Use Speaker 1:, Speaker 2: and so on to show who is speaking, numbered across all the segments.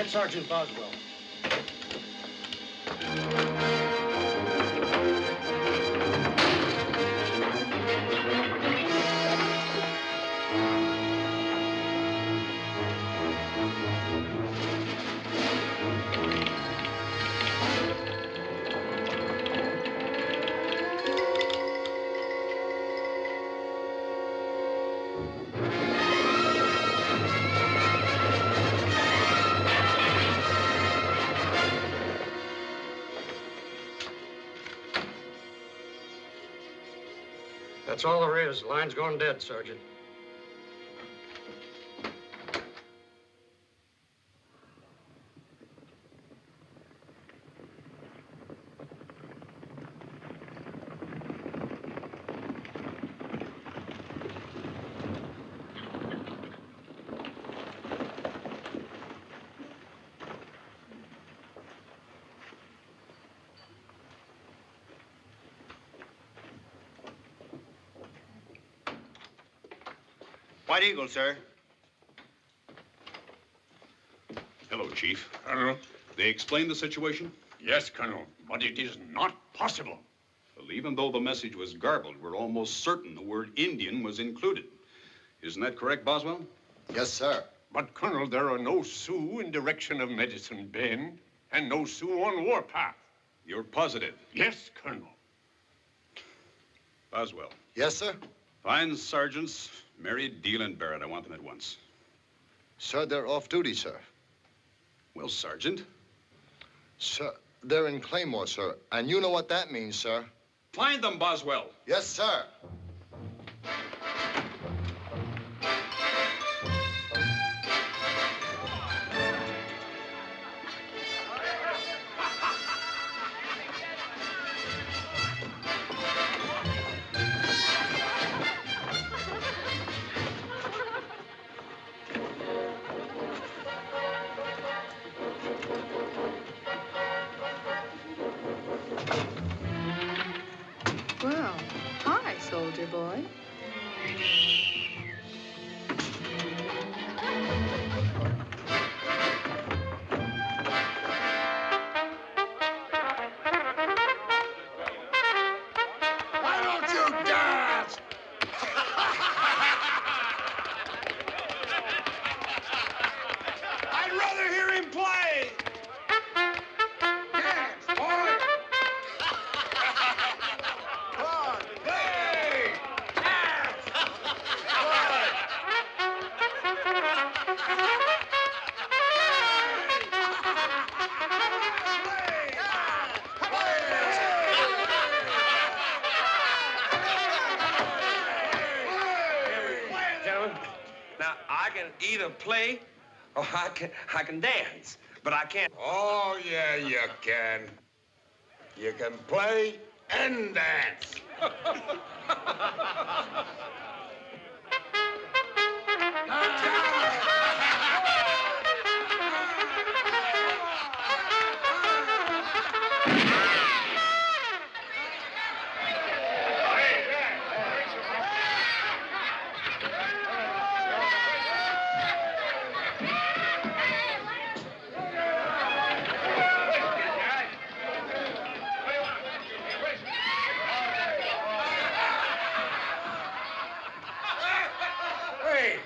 Speaker 1: Get Sergeant Boswell. That's all there is. Line's gone dead, Sergeant.
Speaker 2: White Eagle, sir.
Speaker 3: Hello, Chief.
Speaker 4: Colonel?
Speaker 3: They explained the situation?
Speaker 4: Yes, Colonel, but it is not possible.
Speaker 3: Well, even though the message was garbled, we're almost certain the word Indian was included. Isn't that correct, Boswell?
Speaker 5: Yes, sir.
Speaker 4: But, Colonel, there are no Sioux in direction of Medicine Bend, and no Sioux on Warpath.
Speaker 3: You're positive?
Speaker 4: Yes, Colonel.
Speaker 3: Boswell.
Speaker 5: Yes, sir?
Speaker 3: Find Sergeants Mary, Deal, and Barrett. I want them at once.
Speaker 5: Sir, they're off duty, sir.
Speaker 3: Well, Sergeant?
Speaker 5: Sir, they're in Claymore, sir. And you know what that means, sir.
Speaker 3: Find them, Boswell.
Speaker 5: Yes, sir.
Speaker 6: Well, hi, soldier boy.
Speaker 4: Why don't you dance? I'd rather hear him play. Dance, boy. Come on, play. Dance.
Speaker 7: Gentlemen, now I can either play or I can dance, but I can't.
Speaker 4: Oh, yeah, you can. You can play and dance.
Speaker 7: Hey!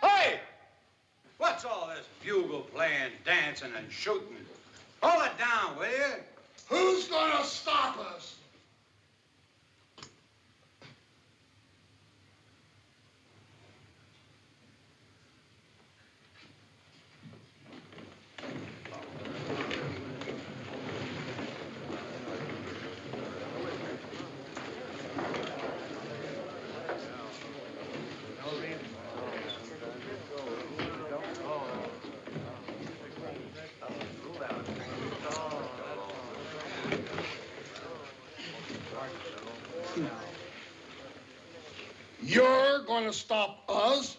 Speaker 7: Hey! What's all this bugle playing, dancing, and shooting? Hold it down, will you?
Speaker 4: Who's gonna stop us? You're gonna stop us?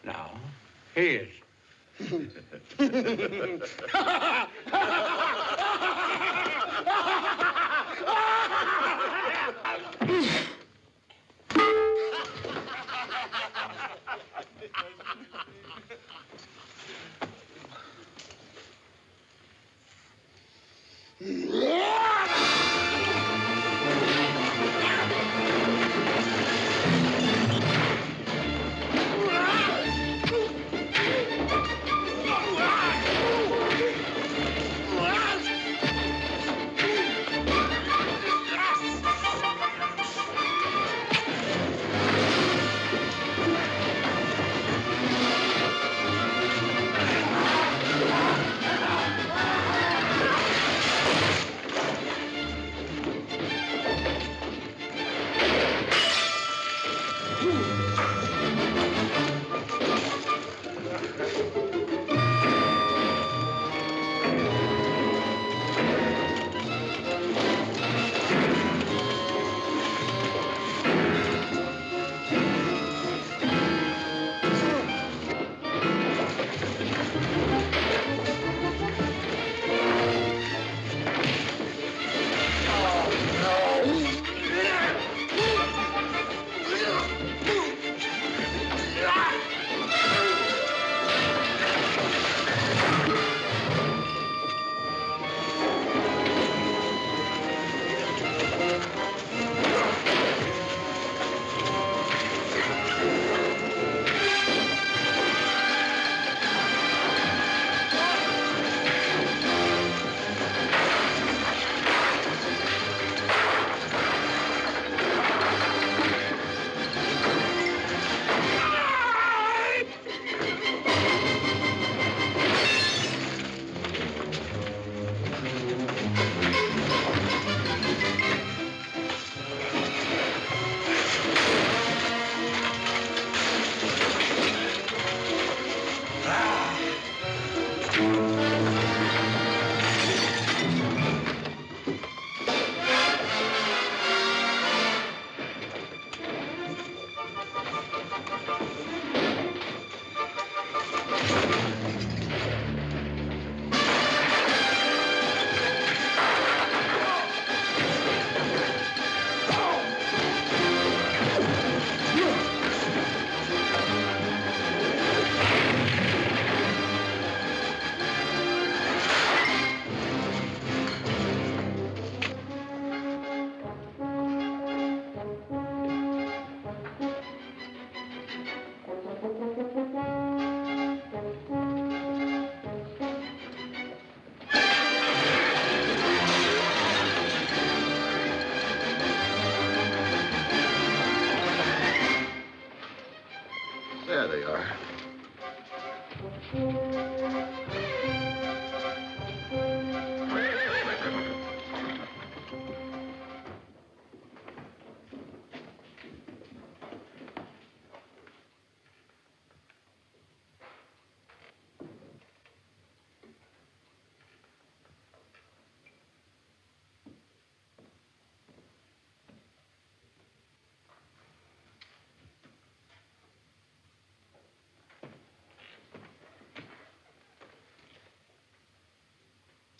Speaker 7: No, he is.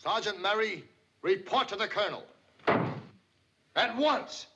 Speaker 5: Sergeant Mary, report to the colonel. At once.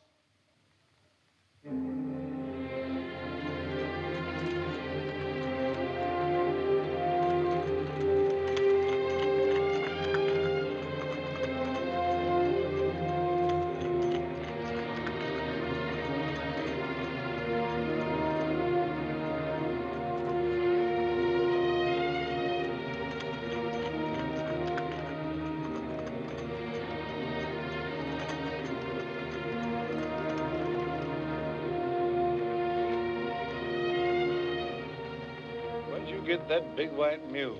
Speaker 8: Get that big white mule.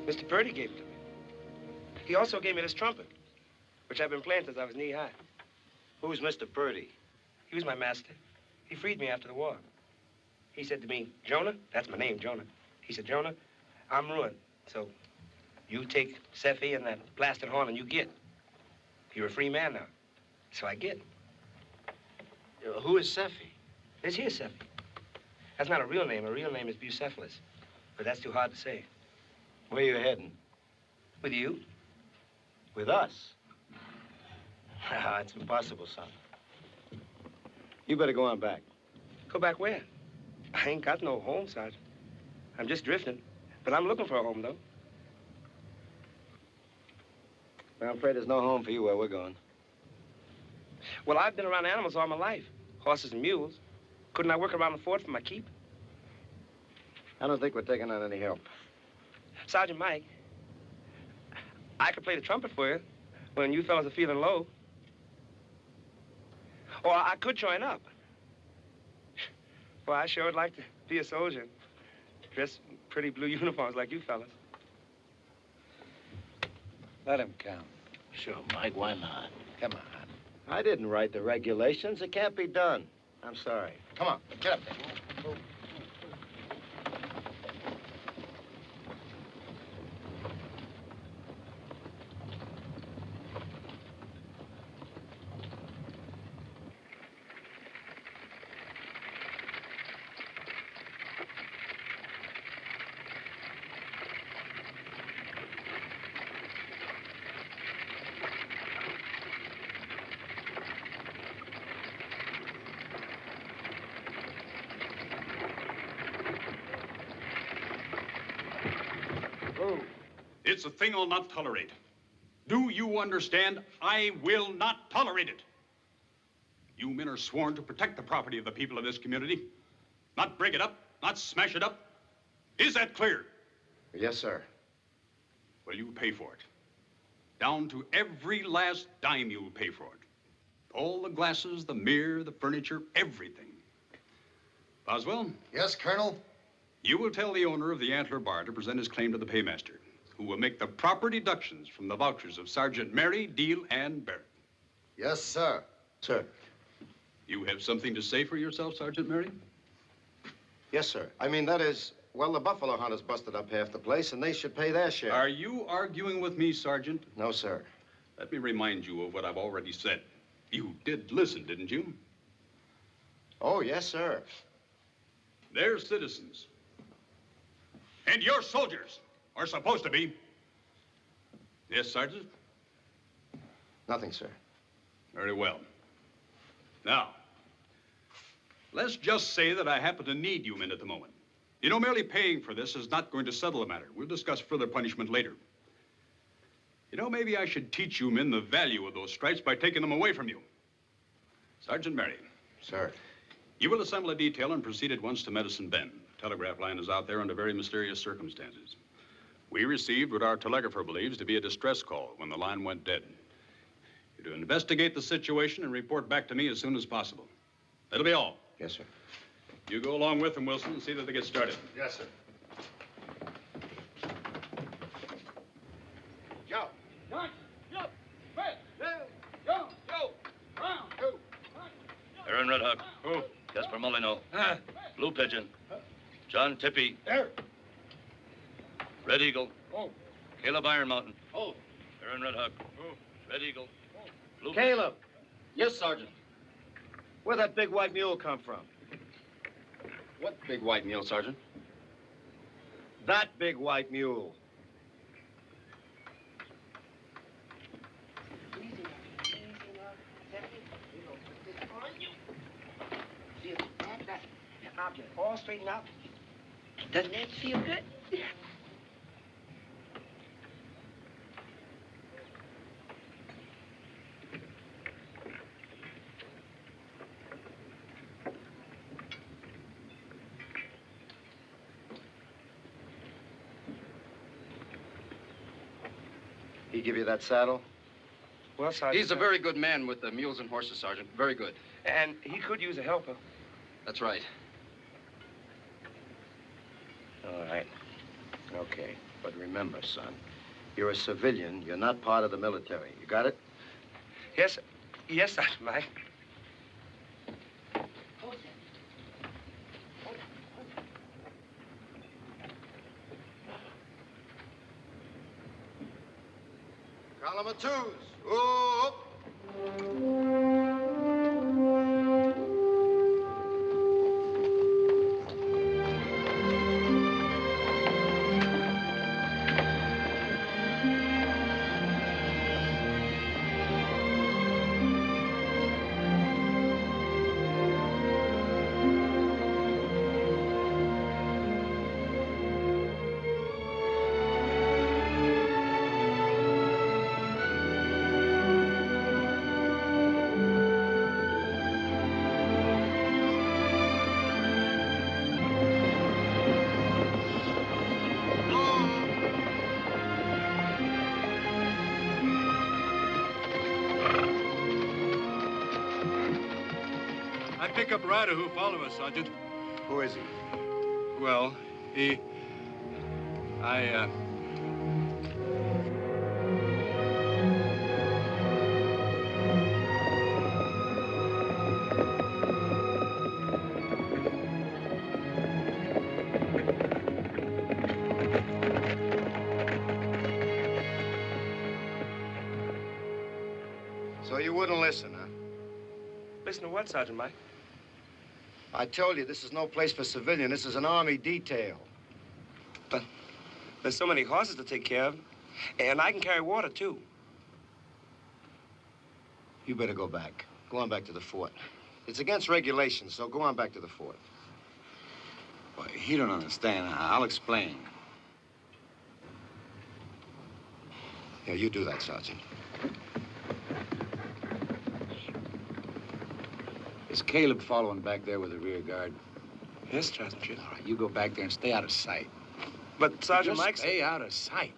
Speaker 9: Mr. Purdy gave it to me. He also gave me this trumpet, which I've been playing since I was knee-high.
Speaker 2: Who's Mr. Purdy?
Speaker 9: He was my master. He freed me after the war. He said to me, Jonah, that's my name, Jonah. He said, Jonah, I'm ruined, so you take Seffi and that blasted horn and you get. You're a free man now. So I get.
Speaker 2: Who is Seffi?
Speaker 9: This here's Seffi. That's not a real name. A real name is Bucephalus. But that's too hard to say.
Speaker 2: Where you heading?
Speaker 9: With you?
Speaker 2: With us? It's impossible, son. You better go on back.
Speaker 9: Go back where? I ain't got no home, Sergeant. I'm just drifting. But I'm looking for a home, though.
Speaker 2: Well, I'm afraid there's no home for you where we're going.
Speaker 9: Well, I've been around animals all my life. Horses and mules. Couldn't I work around the fort for my keep?
Speaker 2: I don't think we're taking on any help.
Speaker 9: Sergeant Mike, I could play the trumpet for you when you fellas are feeling low. Or I could join up. Well, I sure would like to be a soldier. Dress in pretty blue uniforms like you fellas.
Speaker 8: Let him count.
Speaker 2: Sure, Mike, why not?
Speaker 8: Come on.
Speaker 2: I didn't write the regulations. It can't be done. I'm sorry.
Speaker 5: Come on, get up there.
Speaker 3: It's a thing I'll not tolerate. Do you understand? I will not tolerate it. You men are sworn to protect the property of the people of this community. Not break it up, not smash it up. Is that clear?
Speaker 2: Yes, sir.
Speaker 3: Well, you pay for it. Down to every last dime you'll pay for it. All the glasses, the mirror, the furniture, everything. Boswell?
Speaker 5: Yes, Colonel?
Speaker 3: You will tell the owner of the Antler Bar to present his claim to the paymaster, who will make the proper deductions from the vouchers of Sergeant Mary, Deal, and Barrett.
Speaker 5: Yes, sir.
Speaker 2: Sir.
Speaker 3: You have something to say for yourself, Sergeant Mary?
Speaker 2: Yes, sir. I mean, that is, well, the buffalo hunters busted up half the place, and they should pay their share.
Speaker 3: Are you arguing with me, Sergeant?
Speaker 2: No, sir.
Speaker 3: Let me remind you of what I've already said. You did listen, didn't you?
Speaker 2: Oh, yes, sir.
Speaker 3: They're citizens. And your soldiers are supposed to be. Yes, Sergeant?
Speaker 2: Nothing, sir.
Speaker 3: Very well. Now, let's just say that I happen to need you men at the moment. You know, merely paying for this is not going to settle the matter. We'll discuss further punishment later. You know, maybe I should teach you men the value of those stripes by taking them away from you. Sergeant Mary.
Speaker 2: Sir.
Speaker 3: You will assemble a detail and proceed at once to Medicine Bend. The telegraph line is out there under very mysterious circumstances. We received what our telegrapher believes to be a distress call when the line went dead. You're to investigate the situation and report back to me as soon as possible. That'll be all.
Speaker 2: Yes, sir.
Speaker 3: You go along with them, Wilson, and see that they get started.
Speaker 5: Yes, sir.
Speaker 7: Joe. Joe. Joe. Fred. Joe. Joe. Brown. Joe.
Speaker 10: Aaron Red Hawk.
Speaker 7: Who?
Speaker 10: Jasper Molino. Blue Pigeon. John Tippy.
Speaker 7: There.
Speaker 10: Red Eagle.
Speaker 7: Oh.
Speaker 10: Caleb Iron Mountain.
Speaker 7: Oh.
Speaker 10: Aaron Red Hawk.
Speaker 7: Oh.
Speaker 10: Red Eagle. Blue
Speaker 2: Caleb.
Speaker 10: Yes, Sergeant.
Speaker 2: Where'd that big white mule come from?
Speaker 10: What big white mule, Sergeant?
Speaker 2: That big white mule.
Speaker 9: out, get all straightened out. Doesn't that feel good?
Speaker 2: He give you that saddle?
Speaker 9: Well, Sergeant...
Speaker 11: He's a very good man with the mules and horses, Sergeant. Very good.
Speaker 9: And he could use a helper.
Speaker 11: That's right.
Speaker 2: All right. Okay. But remember, son, you're a civilian. You're not part of the military. You got it?
Speaker 9: Yes, yes, Sergeant Mike.
Speaker 2: Column of twos. Whoop.
Speaker 3: I pick up rider who follow us, Sergeant.
Speaker 2: Who is he?
Speaker 3: Well,
Speaker 2: So you wouldn't listen, huh?
Speaker 9: Listen to what, Sergeant Mike?
Speaker 2: I told you, this is no place for civilian. This is an army detail.
Speaker 9: But there's so many horses to take care of. And I can carry water, too.
Speaker 2: You better go back. Go on back to the fort. It's against regulations, so go on back to the fort.
Speaker 7: Well, he don't understand. I'll explain.
Speaker 2: Yeah, you do that, Sergeant.
Speaker 7: Is Caleb following back there with the rear guard?
Speaker 9: Yes, Sergeant.
Speaker 7: All right, you go back there and stay out of sight.
Speaker 9: But Sergeant
Speaker 7: Just
Speaker 9: Mike...
Speaker 7: stay out of sight.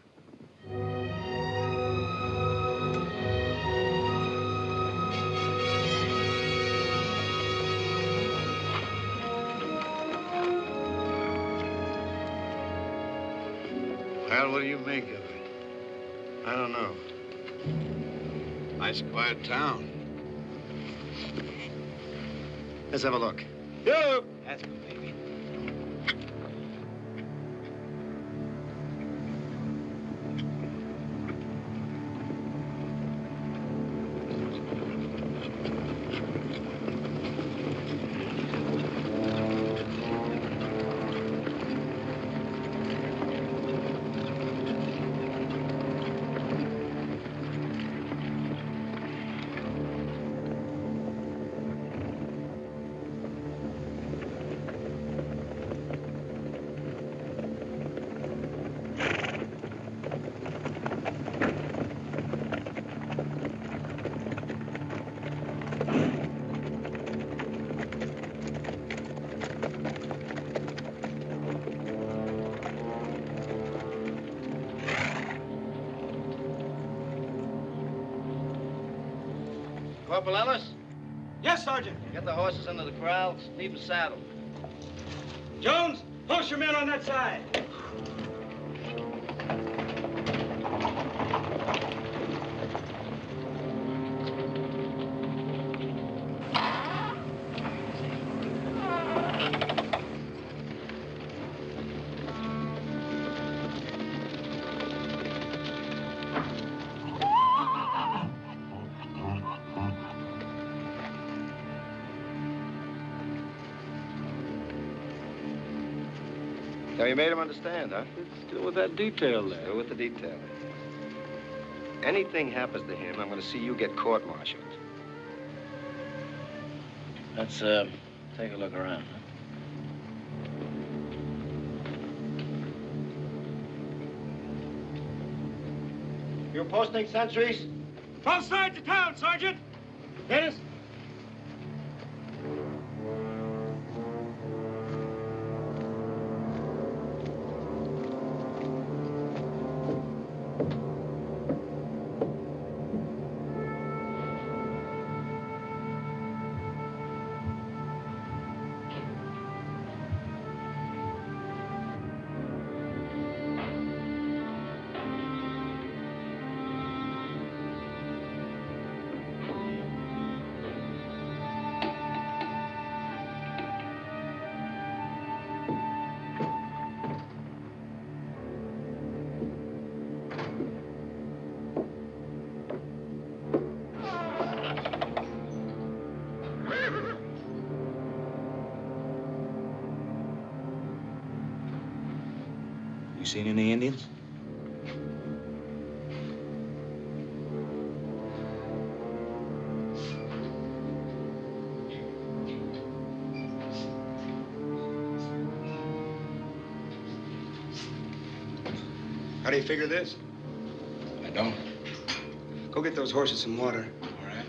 Speaker 2: Well, what do you make of it? I don't know.
Speaker 7: Nice quiet town.
Speaker 2: Let's have a look.
Speaker 9: Yo!
Speaker 7: That's good, baby.
Speaker 2: Corporal Ellis,
Speaker 9: Yes, Sergeant.
Speaker 2: get the horses into the corral. Leave the saddle.
Speaker 9: Jones, post your men on that side.
Speaker 2: So you made him understand, huh?
Speaker 7: Still with that detail there.
Speaker 2: Still with the detail. Anything happens to him, I'm going to see you get court-martialed.
Speaker 10: Let's, take a look around, huh?
Speaker 2: You posting sentries?
Speaker 7: Both sides of town, Sergeant.
Speaker 2: Dennis?
Speaker 12: You seen any Indians?
Speaker 9: How do you figure this?
Speaker 12: I don't.
Speaker 9: Go get those horses some water.
Speaker 12: All right.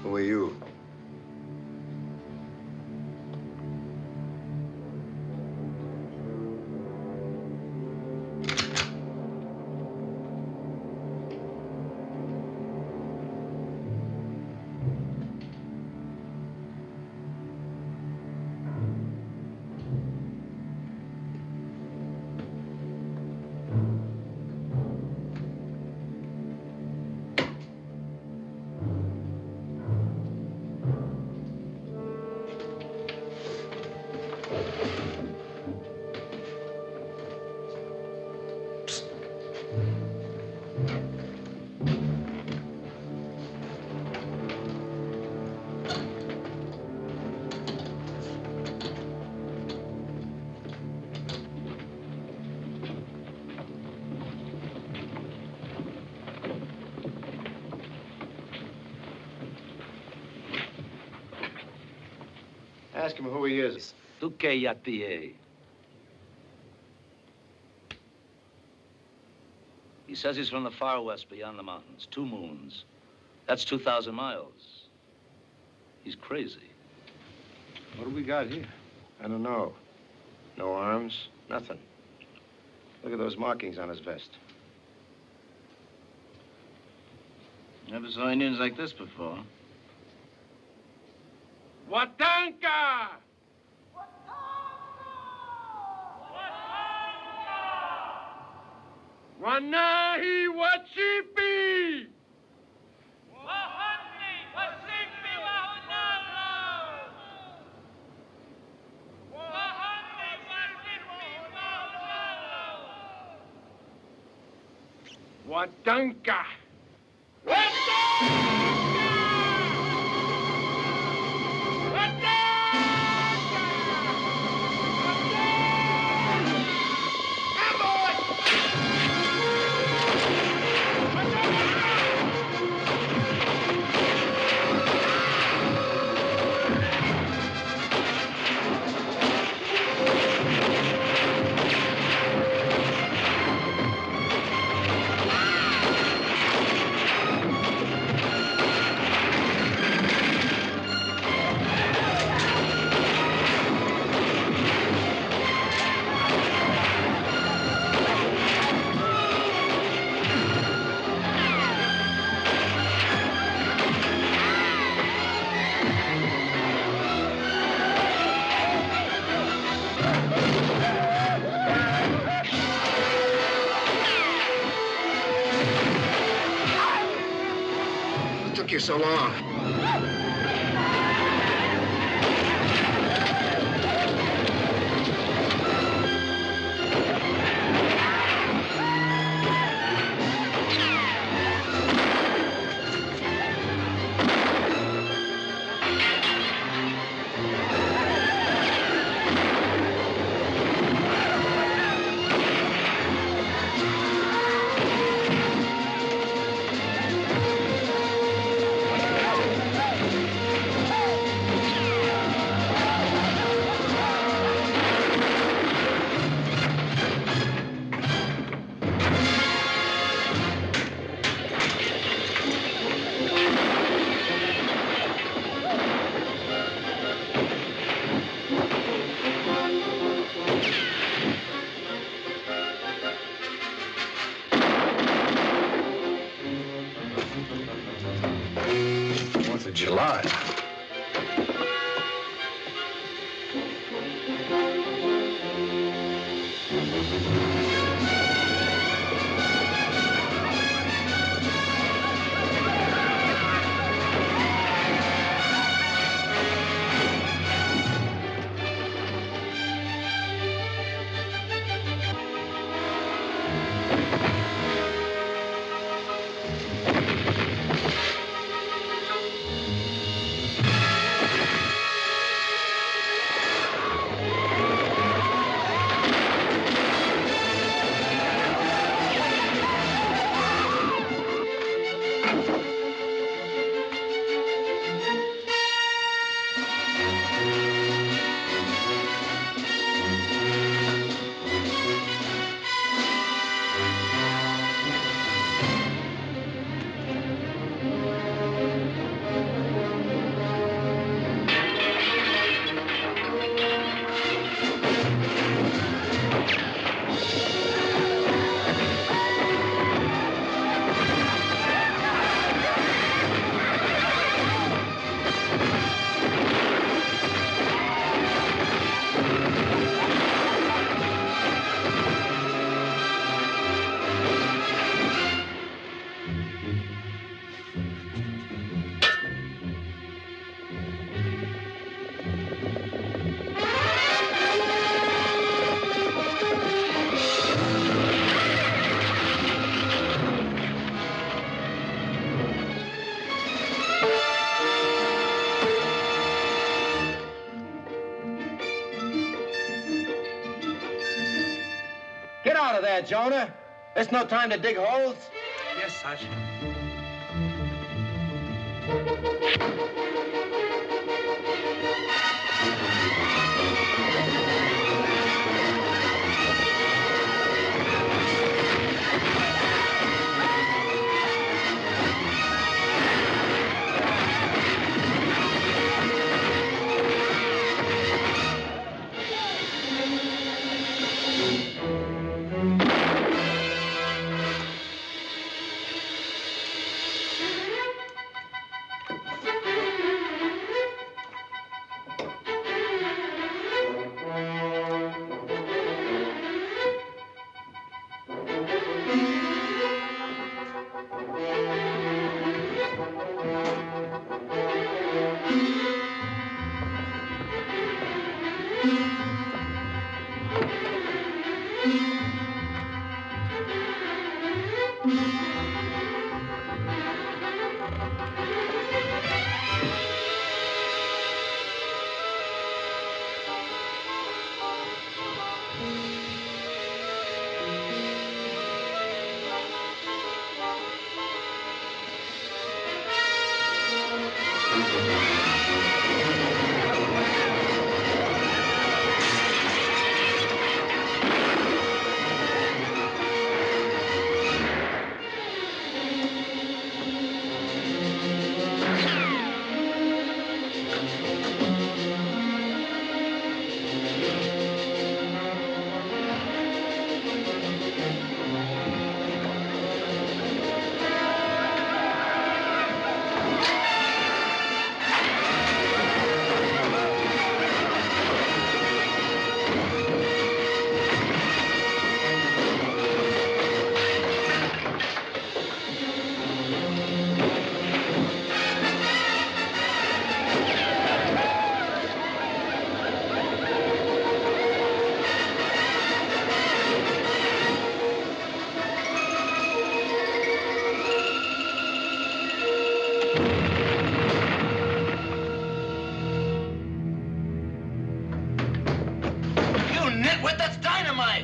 Speaker 2: Who are you? Ask him who he is.
Speaker 10: He says he's from the far west beyond the mountains. 2 moons. That's 2,000 miles. He's crazy.
Speaker 8: What do we got here?
Speaker 2: I don't know. No arms, nothing. Look at those markings on his vest.
Speaker 12: Never saw Indians like this before.
Speaker 4: Watanka! Wanahi Wachipi! Watanka!
Speaker 2: What took you so long?
Speaker 12: July.
Speaker 2: Get out of there, Jonah. There's no time to dig holes.
Speaker 9: Yes, Sergeant.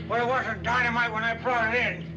Speaker 7: Well, it wasn't dynamite when I brought it in.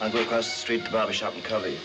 Speaker 12: I'll go across the street to the barber shop and cover you.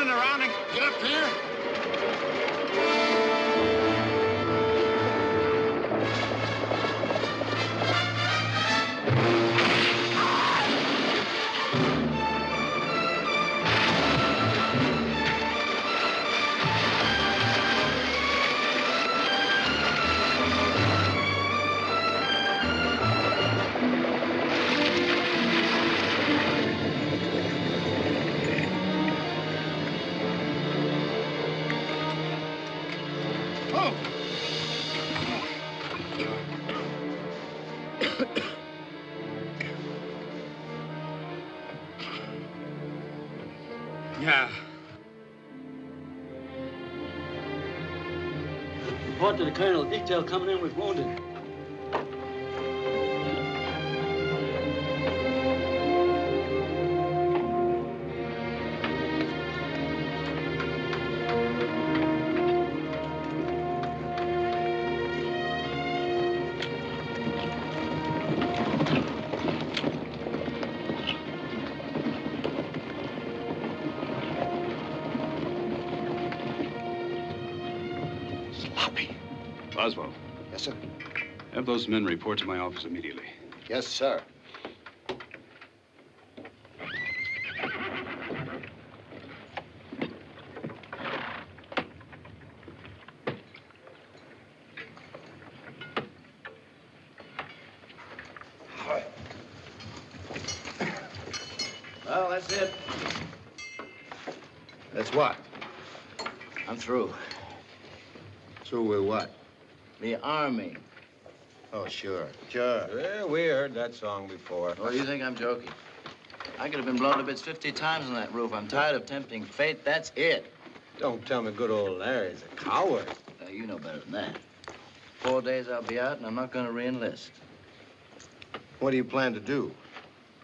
Speaker 7: running around and...
Speaker 5: Get up here.
Speaker 7: Yeah.
Speaker 13: Report to the colonel. Detail coming in with wounded.
Speaker 3: Oswald.
Speaker 5: Yes, sir.
Speaker 3: Have those men report to my office immediately.
Speaker 5: Yes, sir.
Speaker 12: Well, that's it.
Speaker 5: That's what?
Speaker 12: I'm through.
Speaker 5: Through with what?
Speaker 12: The Army.
Speaker 5: Oh, sure. Sure.
Speaker 8: Yeah, we heard that song before.
Speaker 12: Oh, you think I'm joking? I could have been blown to bits 50 times on that roof. I'm tired of tempting fate. That's it.
Speaker 8: Don't tell me good old Larry's a coward.
Speaker 12: You know better than that. 4 days I'll be out, and I'm not going to re-enlist.
Speaker 5: What do you plan to do?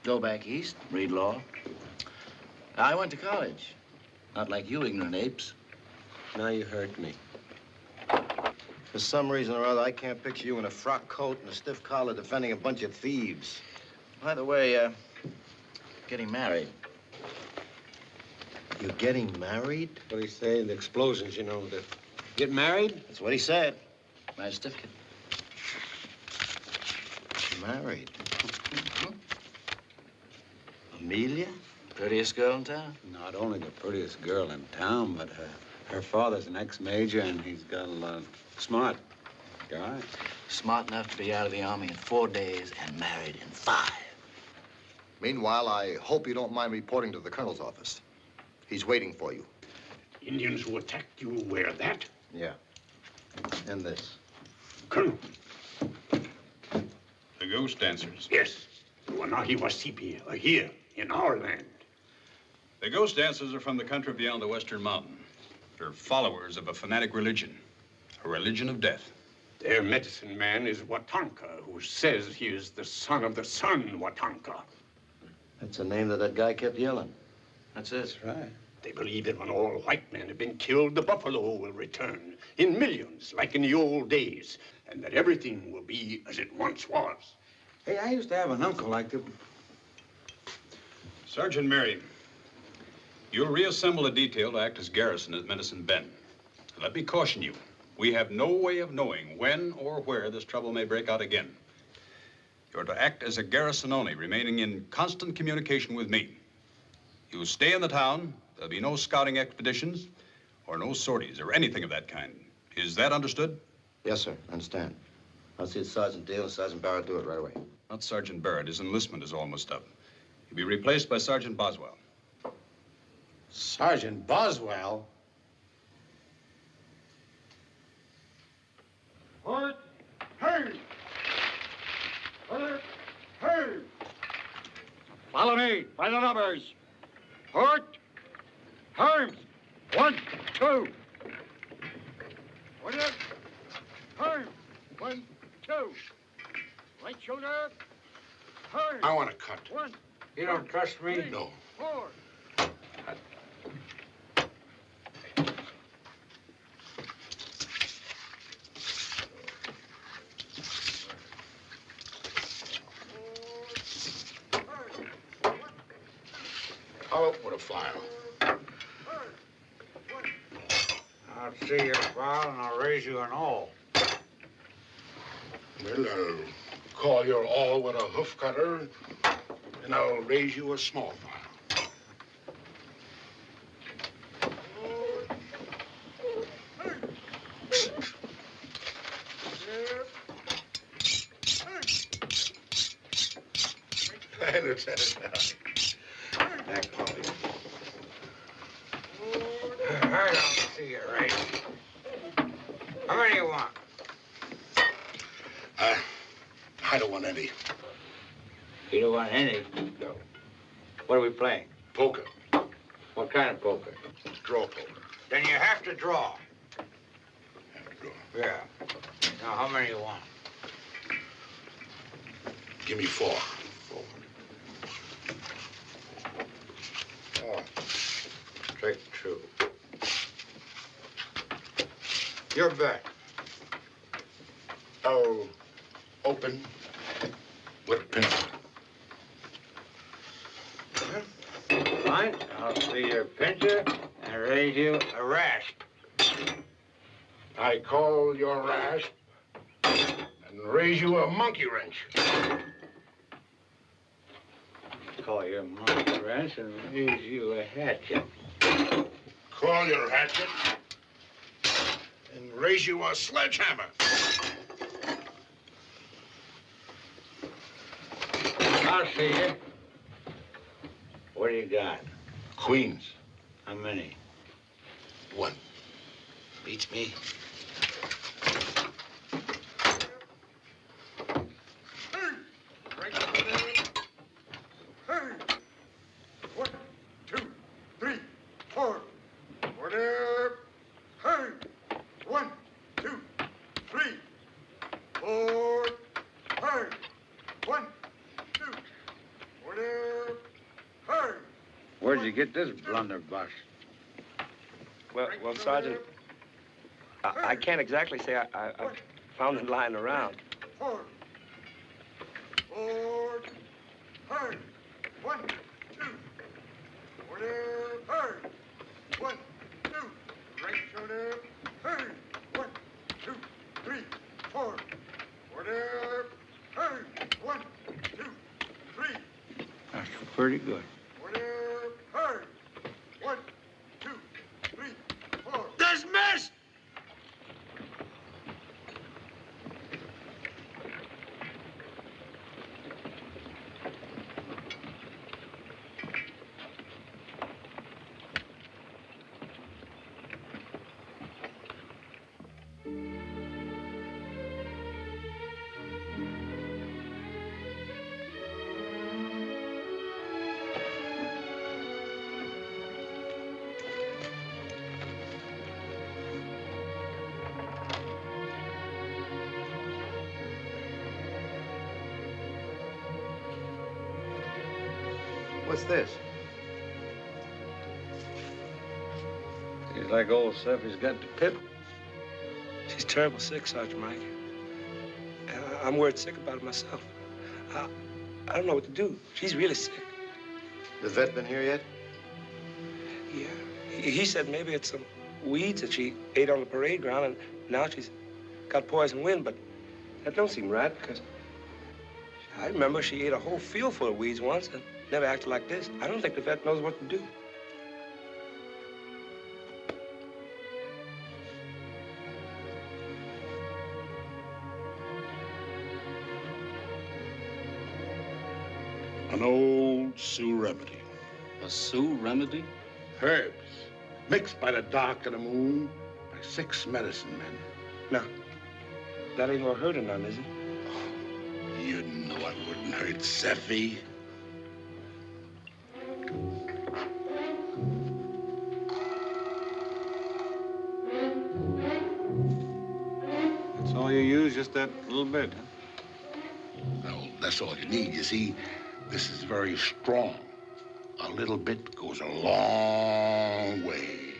Speaker 12: Go back east, read law. I went to college. Not like you ignorant apes.
Speaker 8: Now you hurt me.
Speaker 5: For some reason or other, I can't picture you in a frock coat and a stiff collar defending a bunch of thieves.
Speaker 12: By the way, getting married.
Speaker 5: You're getting married?
Speaker 8: What do you say? The explosions, you know. Get married?
Speaker 5: That's what he said.
Speaker 12: My certificate.
Speaker 5: Married? Amelia?
Speaker 12: Prettiest girl in town?
Speaker 8: Not only the prettiest girl in town, but her father's an ex-major, and he's got a lot of smart guy.
Speaker 12: Smart enough to be out of the Army in 4 days and married in 5.
Speaker 5: Meanwhile, I hope you don't mind reporting to the colonel's office. He's waiting for you.
Speaker 4: Indians who attacked you wear that?
Speaker 5: Yeah. And this.
Speaker 4: Colonel.
Speaker 3: The ghost dancers.
Speaker 4: Yes. The Wanahi Wasipi are here in our land.
Speaker 3: The ghost dancers are from the country beyond the western mountain. They're followers of a fanatic religion, a religion of death.
Speaker 4: Their medicine man is Watanka, who says he is the son of the sun, Watanka.
Speaker 5: That's the name that guy kept yelling.
Speaker 12: That's it.
Speaker 8: Right.
Speaker 4: They believe that when all white men have been killed, the buffalo will return in millions, like in the old days, and that everything will be as it once was.
Speaker 8: Hey, I used to have an uncle like that.
Speaker 3: Sergeant Mary, you'll reassemble a detail to act as garrison at Medicine Bend. Let me caution you, we have no way of knowing when or where this trouble may break out again. You're to act as a garrison only, remaining in constant communication with me. You stay in the town, there'll be no scouting expeditions or no sorties or anything of that kind. Is that understood?
Speaker 5: Yes, sir. Understand. I'll see Sergeant Dale and Sergeant Barrett do it right away.
Speaker 3: Not Sergeant Barrett. His enlistment is almost up. He'll be replaced by Sergeant Boswell.
Speaker 7: Sergeant Boswell?
Speaker 14: Hold! Hey! Hold! Hey! Follow me by the numbers. Port! Arms! 1, 2. Order! Arms! 1, 2. Right shoulder! Arms!
Speaker 4: I want to cut.
Speaker 14: 1.
Speaker 7: You don't trust me?
Speaker 14: 3,
Speaker 4: No.
Speaker 14: 4.
Speaker 4: How up with a file?
Speaker 7: I'll see your file and I'll raise you an awl.
Speaker 14: Well, I'll call your awl with a hoof cutter, and I'll raise you a small file. Let's set it down.
Speaker 7: Back, Polly. I don't see you right. How many you want?
Speaker 14: I don't want any.
Speaker 7: You don't want any?
Speaker 14: No.
Speaker 7: What are we playing?
Speaker 14: Poker.
Speaker 7: What kind of poker?
Speaker 14: Draw poker.
Speaker 7: Then you have to draw.
Speaker 14: Have to draw.
Speaker 7: Yeah. Now, how many you want?
Speaker 14: Give me 4.
Speaker 7: 4. Oh. Straight true. Your bet.
Speaker 14: I'll open with a pencil.
Speaker 7: Fine. I'll see your pincher and raise you a rasp.
Speaker 14: I call your rasp and raise you a monkey wrench.
Speaker 7: Call your monkey wrench and raise you a hatchet.
Speaker 14: Call your hatchet and raise you a sledgehammer.
Speaker 7: I'll see you. What do you got?
Speaker 14: Queens.
Speaker 7: How many?
Speaker 14: 1.
Speaker 7: Beats me.
Speaker 14: Hey! 1, 2, 3, 4. Order. Hey! 1, 2, 3, 4. Hey! 1, 2. Order. Hey!
Speaker 8: Where'd you get this blunderbuss?
Speaker 9: Well, Sergeant, I can't exactly say I found it lying around.
Speaker 14: 4. 4. Hey! 1, 2. Order. Hey! 1, 2. Right shoulder. Hey! 1, 2, 3, 4. Order. Hey! 1, 2, 3.
Speaker 7: That's pretty good.
Speaker 14: Order. Hey! 1, 2, 3, 4.
Speaker 7: Dismissed!
Speaker 5: What's this?
Speaker 8: Seems like old Seffy's got the pip.
Speaker 9: She's terrible sick, Sergeant Mike. And I'm worried sick about it myself. I don't know what to do. She's really sick.
Speaker 5: The vet been here yet?
Speaker 9: Yeah. He said maybe it's some weeds that she ate on the parade ground, and now she's got poison wind, but that don't seem right, because I remember she ate a whole field full of weeds once and never acted like this. I don't think the vet knows what to do.
Speaker 14: An old Sioux remedy.
Speaker 12: A Sioux remedy?
Speaker 14: Herbs, mixed by the dark of the moon by 6 medicine men.
Speaker 9: No, that ain't gonna hurt her none, is it?
Speaker 14: You know it wouldn't hurt Seffy.
Speaker 8: That's all you use, just that little bit, huh?
Speaker 14: Well, that's all you need. You see, this is very strong. A little bit goes a long way.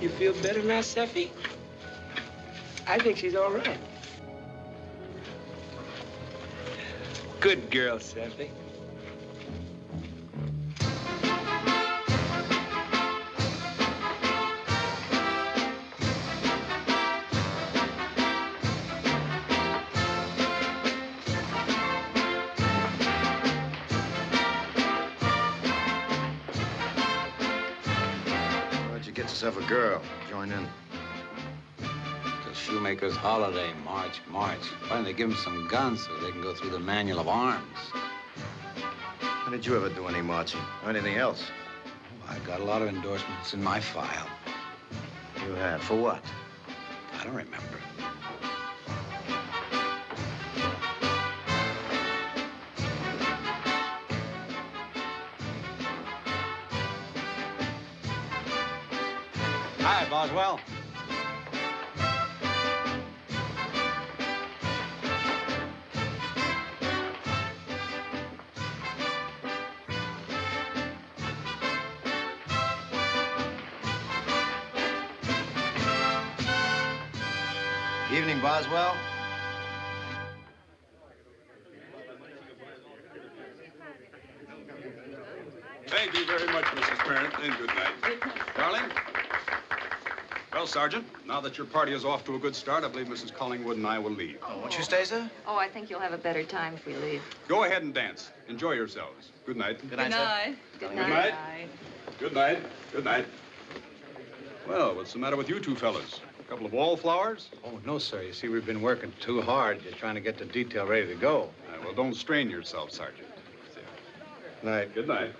Speaker 9: You feel better now, Seffy? I think she's all right. Good girl, Seffy.
Speaker 5: Why'd you get yourself a girl? Join in.
Speaker 8: It's a shoemaker's holiday, March. Why don't they give them some guns so they can go through the manual of arms?
Speaker 5: When did you ever do any marching or anything else?
Speaker 8: Oh, I got a lot of endorsements in my file.
Speaker 5: You have? For what?
Speaker 8: I don't remember. Hi, Boswell.
Speaker 5: Evening, Boswell.
Speaker 3: Thank you very much, Mrs. Parent, and good night. Darling? Well, Sergeant, now that your party is off to a good start, I believe Mrs. Collingwood and I will leave.
Speaker 12: Oh, won't you stay, sir?
Speaker 6: Oh, I think you'll have a better time if we leave.
Speaker 3: Go ahead and dance. Enjoy yourselves. Good night.
Speaker 12: Good night, sir.
Speaker 6: Good
Speaker 3: night.
Speaker 6: night.
Speaker 3: Good night. Good night. Well, what's the matter with you two fellas? A couple of wallflowers?
Speaker 8: Oh, no, sir. You see, we've been working too hard. You're trying to get the detail ready to go.
Speaker 3: Well, don't strain yourself, Sergeant.
Speaker 5: Night.
Speaker 3: Good night.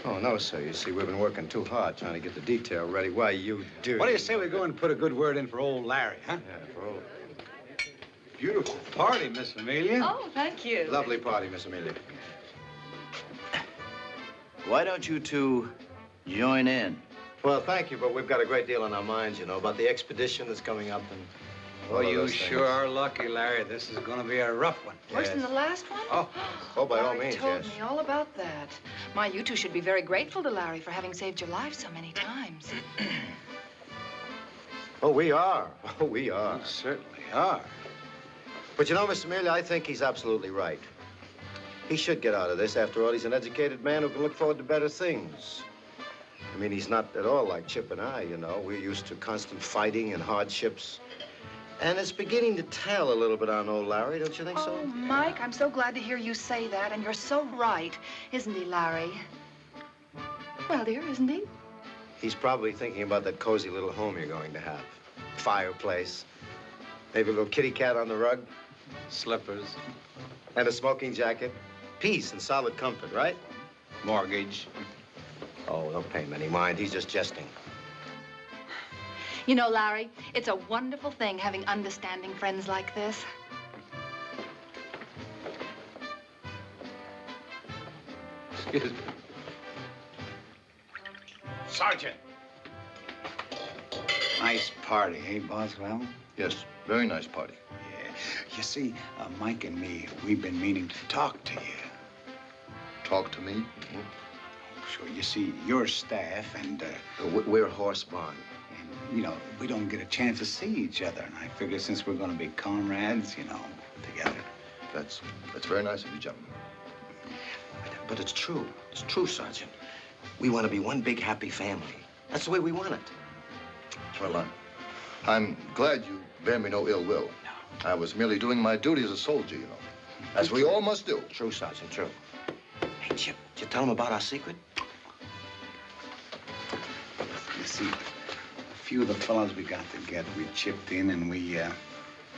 Speaker 5: Oh, no, sir. You see, we've been working too hard trying to get the detail ready. Why, you do.
Speaker 8: What do you say we go and put a good word in for old Larry, huh?
Speaker 5: Yeah, for old.
Speaker 8: Beautiful party, Miss Amelia.
Speaker 6: Oh, thank you.
Speaker 5: Lovely party, Miss Amelia.
Speaker 12: Why don't you two join in?
Speaker 5: Well, thank you, but we've got a great deal on our minds, you know, about the expedition that's coming up and all
Speaker 8: Oh,
Speaker 5: of
Speaker 8: you
Speaker 5: those
Speaker 8: sure
Speaker 5: things.
Speaker 8: are lucky, Larry. This is going to be a rough one.
Speaker 6: Worse than the last one?
Speaker 5: Oh, by all
Speaker 6: Larry
Speaker 5: means,
Speaker 6: told
Speaker 5: yes.
Speaker 6: me all about that. My, you two should be very grateful to Larry for having saved your life so many times.
Speaker 5: Oh, we are. Oh, we are.
Speaker 8: We certainly are.
Speaker 5: But you know, Miss Amelia, I think he's absolutely right. He should get out of this. After all, he's an educated man who can look forward to better things. I mean, he's not at all like Chip and I, you know. We're used to constant fighting and hardships. And it's beginning to tell a little bit on old Larry, don't you think so?
Speaker 6: Oh, Mike, I'm so glad to hear you say that, and you're so right. Isn't he, Larry? Well, dear, isn't he?
Speaker 5: He's probably thinking about that cozy little home you're going to have. Fireplace. Maybe a little kitty cat on the rug.
Speaker 8: Slippers.
Speaker 5: And a smoking jacket. Peace and solid comfort, right?
Speaker 8: Mortgage.
Speaker 5: Oh, don't pay him any mind. He's just jesting.
Speaker 6: You know, Larry, it's a wonderful thing having understanding friends like this.
Speaker 8: Excuse me.
Speaker 14: Sergeant.
Speaker 8: Nice party, eh, Boswell?
Speaker 14: Yes, very nice party.
Speaker 8: Yeah. You see, Mike and me, we've been meaning to talk to you.
Speaker 14: Talk to me?
Speaker 8: Oh, sure. You see, your staff and...
Speaker 5: We're horse-bound.
Speaker 8: And, you know, we don't get a chance to see each other. And I figure since we're going to be comrades, you know, together.
Speaker 14: That's very nice of you, gentlemen.
Speaker 5: But it's true. It's true, Sergeant. We want to be one big happy family. That's the way we want it.
Speaker 14: Well, I'm glad you bear me no ill will. No. I was merely doing my duty as a soldier, you know. As we all must do.
Speaker 5: True, Sergeant, true. Hey, Chip, did you tell him about our secret?
Speaker 8: You see, a few of the fellows we got together, we chipped in and we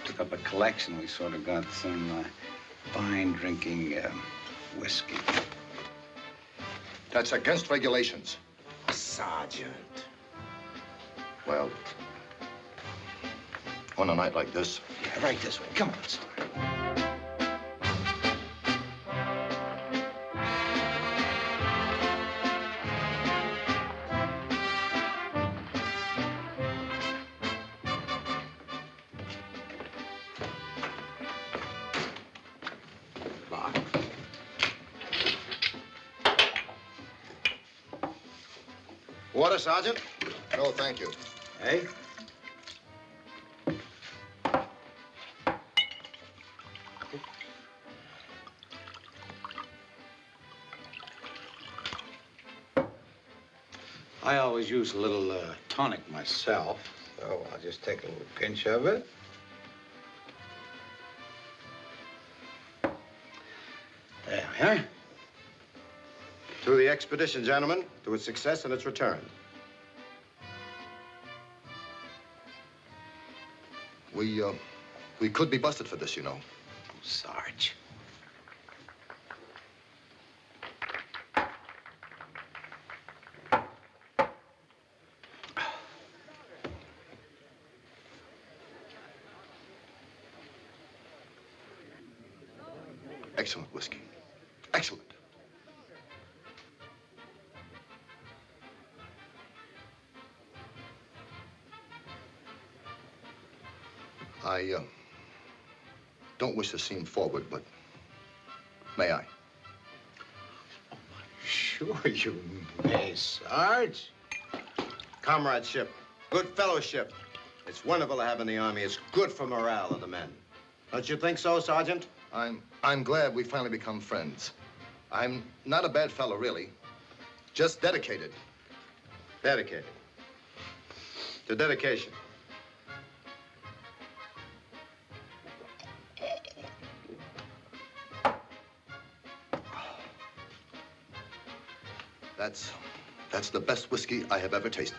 Speaker 8: took up a collection. We sort of got some fine drinking whiskey.
Speaker 14: That's against regulations.
Speaker 5: Sergeant.
Speaker 14: Well, on a night like this.
Speaker 8: Yeah, right this way. Come on, son.
Speaker 5: Water, Sergeant?
Speaker 14: No, thank you.
Speaker 5: Hey?
Speaker 8: I always use a little tonic myself, so I'll just take a little pinch of it. There we are.
Speaker 5: To the expedition, gentlemen, to its success and its return.
Speaker 14: We could be busted for this, you know.
Speaker 8: Oh, Sarge.
Speaker 14: Excellent whiskey. Excellent. I don't wish to seem forward, but may I?
Speaker 8: Sure you may, Sarge.
Speaker 5: Comradeship, good fellowship. It's wonderful to have in the Army. It's good for morale of the men. Don't you think so, Sergeant?
Speaker 14: I'm glad we finally become friends. I'm not a bad fellow, really. Just dedicated.
Speaker 5: Dedicated. To dedication.
Speaker 14: That's the best whiskey I have ever tasted.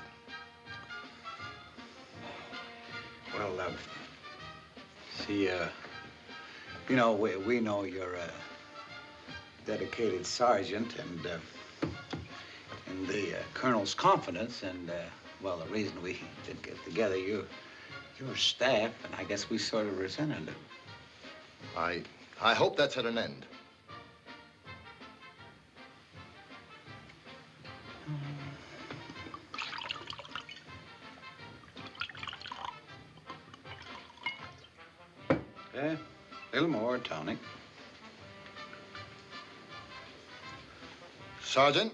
Speaker 8: Well, see, you know, we know you're a dedicated sergeant, and in the colonel's confidence, and well, the reason we did get together, your staff, and I guess we sort of resented it.
Speaker 14: I hope that's at an end.
Speaker 8: A little more tonic.
Speaker 14: Sergeant,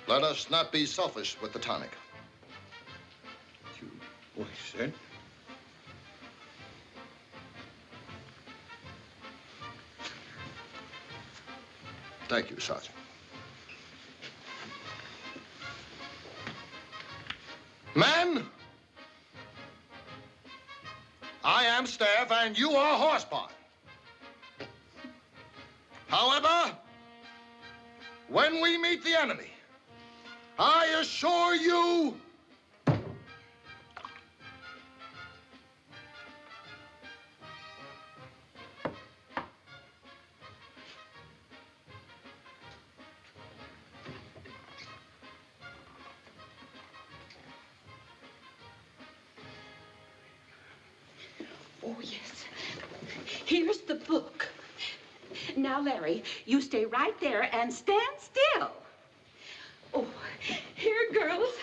Speaker 14: let us not be selfish with the tonic.
Speaker 8: You wish, sir.
Speaker 14: Thank you, Sergeant. Men, I am staff and you are horsepower. However, when we meet the enemy, I assure you
Speaker 15: Oh, yes. Here's the book. Now, Larry, you stay right there and stand still. Oh, here, girls.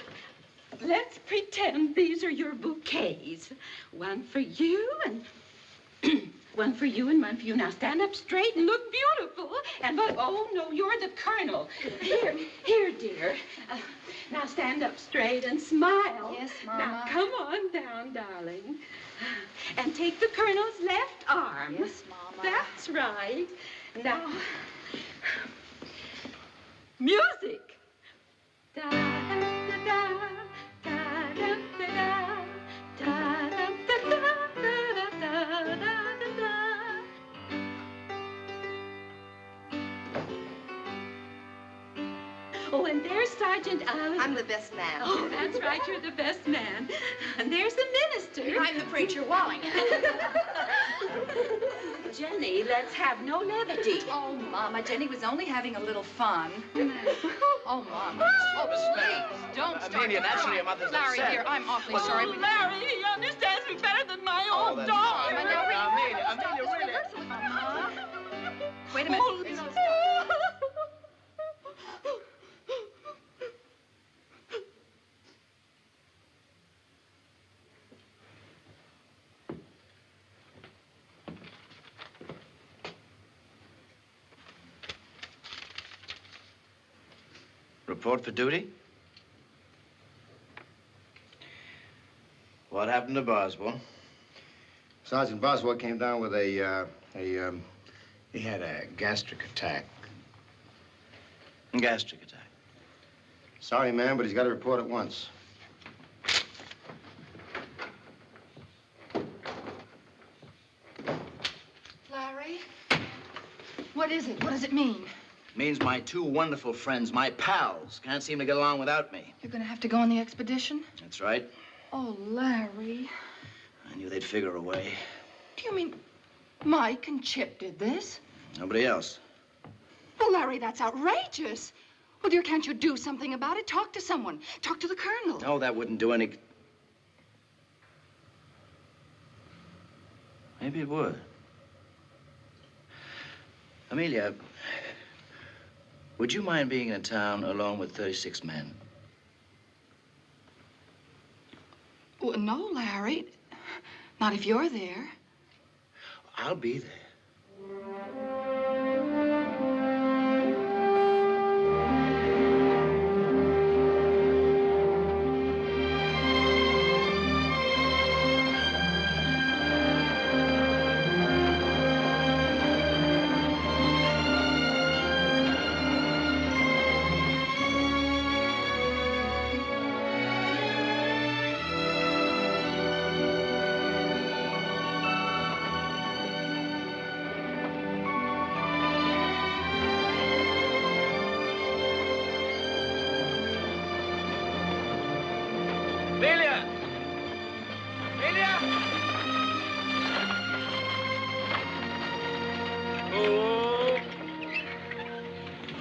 Speaker 15: Let's pretend these are your bouquets. One for you and one for you and one for you. Now, stand up straight and look beautiful. And, oh, no, you're the colonel. Here, dear. Now, stand up straight and smile.
Speaker 6: Yes, Mama.
Speaker 15: Now, come on down, darling. And take the colonel's left arm.
Speaker 6: Yes, Mama.
Speaker 15: That's right. Now, music. Da da da da da da da da da da da da da da. Oh, and there's Sergeant
Speaker 6: I'm the best man.
Speaker 15: Oh, that's right. You're the best man. And there's the minister.
Speaker 6: I'm the preacher Wallingham.
Speaker 15: Jenny, let's have no levity.
Speaker 6: Oh, Mama, Jenny was only having a little fun. Oh, Mama.
Speaker 11: Oh, Miss May.
Speaker 6: Don't start
Speaker 11: Amelia, naturally, your mother's
Speaker 6: Larry,
Speaker 11: upset.
Speaker 6: dear, I'm awfully sorry. but-
Speaker 15: Larry, he understands me better than my own
Speaker 11: that's
Speaker 15: dog.
Speaker 11: fine.
Speaker 6: Now,
Speaker 11: Amelia, really.
Speaker 6: Mama. Wait a minute.
Speaker 15: Oh,
Speaker 6: Please.
Speaker 12: report for duty? What happened to Boswell?
Speaker 5: Sergeant Boswell came down with
Speaker 8: He had a gastric attack.
Speaker 12: Gastric attack.
Speaker 5: Sorry, ma'am, but he's got to report at once.
Speaker 6: Larry? What is it? What does it mean?
Speaker 12: Means my two wonderful friends, my pals, can't seem to get along without me.
Speaker 6: You're gonna have to go on the expedition?
Speaker 12: That's right.
Speaker 6: Oh, Larry.
Speaker 12: I knew they'd figure a way.
Speaker 6: Do you mean Mike and Chip did this?
Speaker 12: Nobody else.
Speaker 6: Well, Larry, that's outrageous. Well, dear, can't you do something about it? Talk to someone. Talk to the colonel.
Speaker 12: No, that wouldn't do any... Maybe it would. Amelia, would you mind being in town alone with 36 men?
Speaker 6: Well, no, Larry. Not if you're there.
Speaker 12: I'll be there.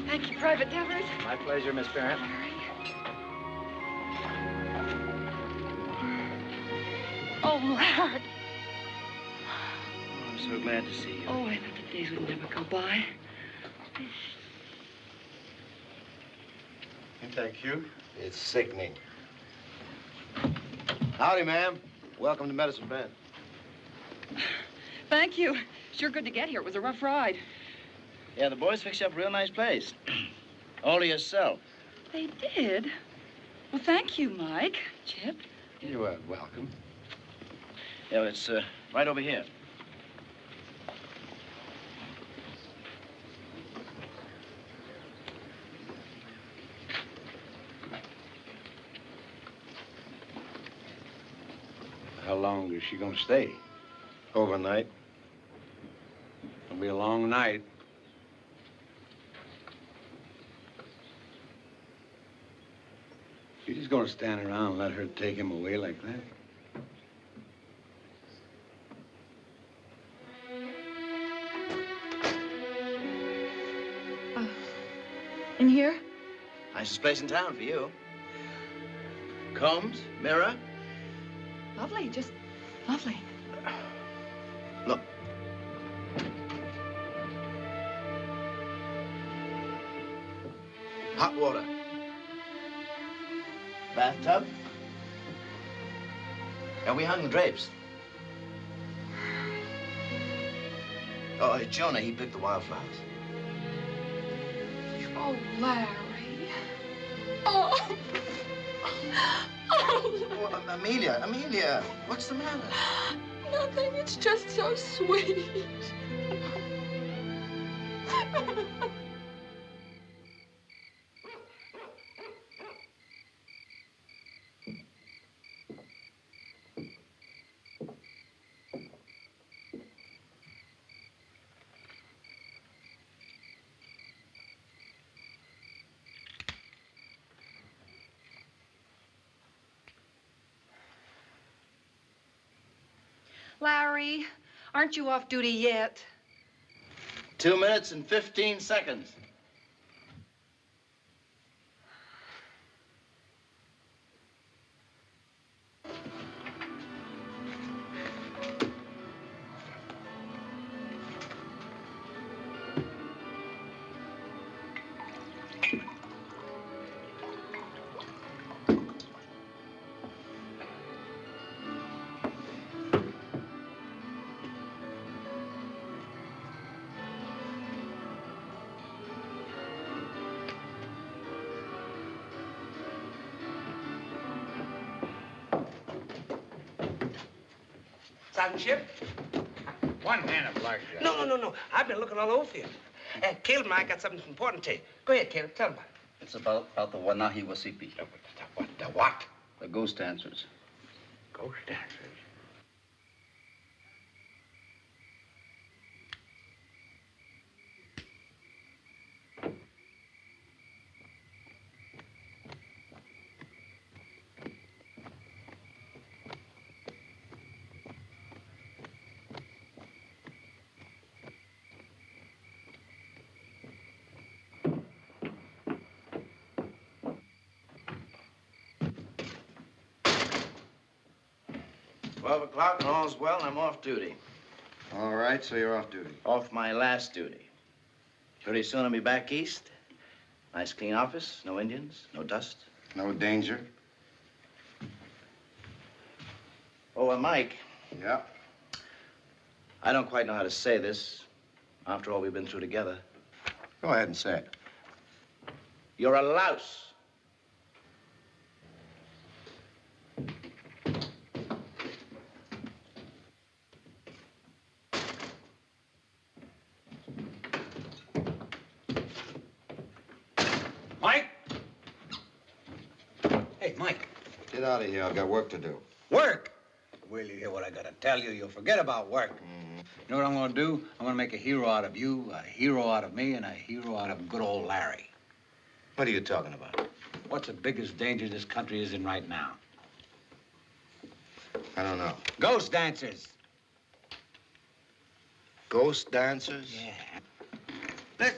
Speaker 6: Thank you, Private Devers.
Speaker 12: My pleasure, Miss Parent.
Speaker 6: Oh, Larry.
Speaker 12: I'm so glad to see you.
Speaker 6: Oh, I thought the days would never go by.
Speaker 5: Thank you. It's sickening. Howdy, ma'am. Welcome to Medicine Bend.
Speaker 16: Thank you. Sure good to get here. It was a rough ride.
Speaker 12: Yeah, the boys fixed you up a real nice place. All to yourself.
Speaker 16: They did? Well, thank you, Mike. Chip.
Speaker 8: You are welcome.
Speaker 12: Yeah, well, it's right over here.
Speaker 8: How long is she gonna stay?
Speaker 5: Overnight.
Speaker 8: It'll be a long night. You just gonna stand around and let her take him away like that?
Speaker 6: In here?
Speaker 12: Nicest place in town for you. Combs, mirror.
Speaker 6: Lovely, just lovely.
Speaker 12: Look. Hot water. Bathtub. And we hung the drapes. Oh, Jonah, he picked the wildflowers.
Speaker 6: Oh, Larry. Oh.
Speaker 12: Oh, Amelia, what's the matter?
Speaker 6: Nothing. It's just so sweet. Larry, aren't you off duty yet?
Speaker 12: 2 minutes and 15 seconds.
Speaker 9: Sergeant Ship?
Speaker 8: One hand of blackjack.
Speaker 9: No. I've been looking all over for you. Caleb and I got something important to tell you. Go ahead, Caleb. Tell him about it.
Speaker 12: It's about the Wanahi Wasipi.
Speaker 8: The what?
Speaker 12: The ghost dancers.
Speaker 8: Ghost dancers?
Speaker 12: O'clock and all's well, and I'm off duty.
Speaker 5: All right, so you're off duty.
Speaker 12: Off my last duty. Pretty soon I'll be back east. Nice clean office, no Indians, no dust.
Speaker 5: No danger.
Speaker 12: Oh, Mike.
Speaker 5: Yeah?
Speaker 12: I don't quite know how to say this. After all we've been through together.
Speaker 5: Go ahead and say it.
Speaker 12: You're a louse.
Speaker 7: Mike? Hey, Mike.
Speaker 5: Get out of here. I've got work to do.
Speaker 7: Work? Will you hear what I gotta tell you? You'll forget about work.
Speaker 8: You know what I'm gonna do? I'm gonna make a hero out of you, a hero out of me, and a hero out of good old Larry.
Speaker 5: What are you talking about?
Speaker 8: What's the biggest danger this country is in right now?
Speaker 5: I don't know.
Speaker 8: Ghost dancers.
Speaker 5: Ghost dancers?
Speaker 8: Yeah.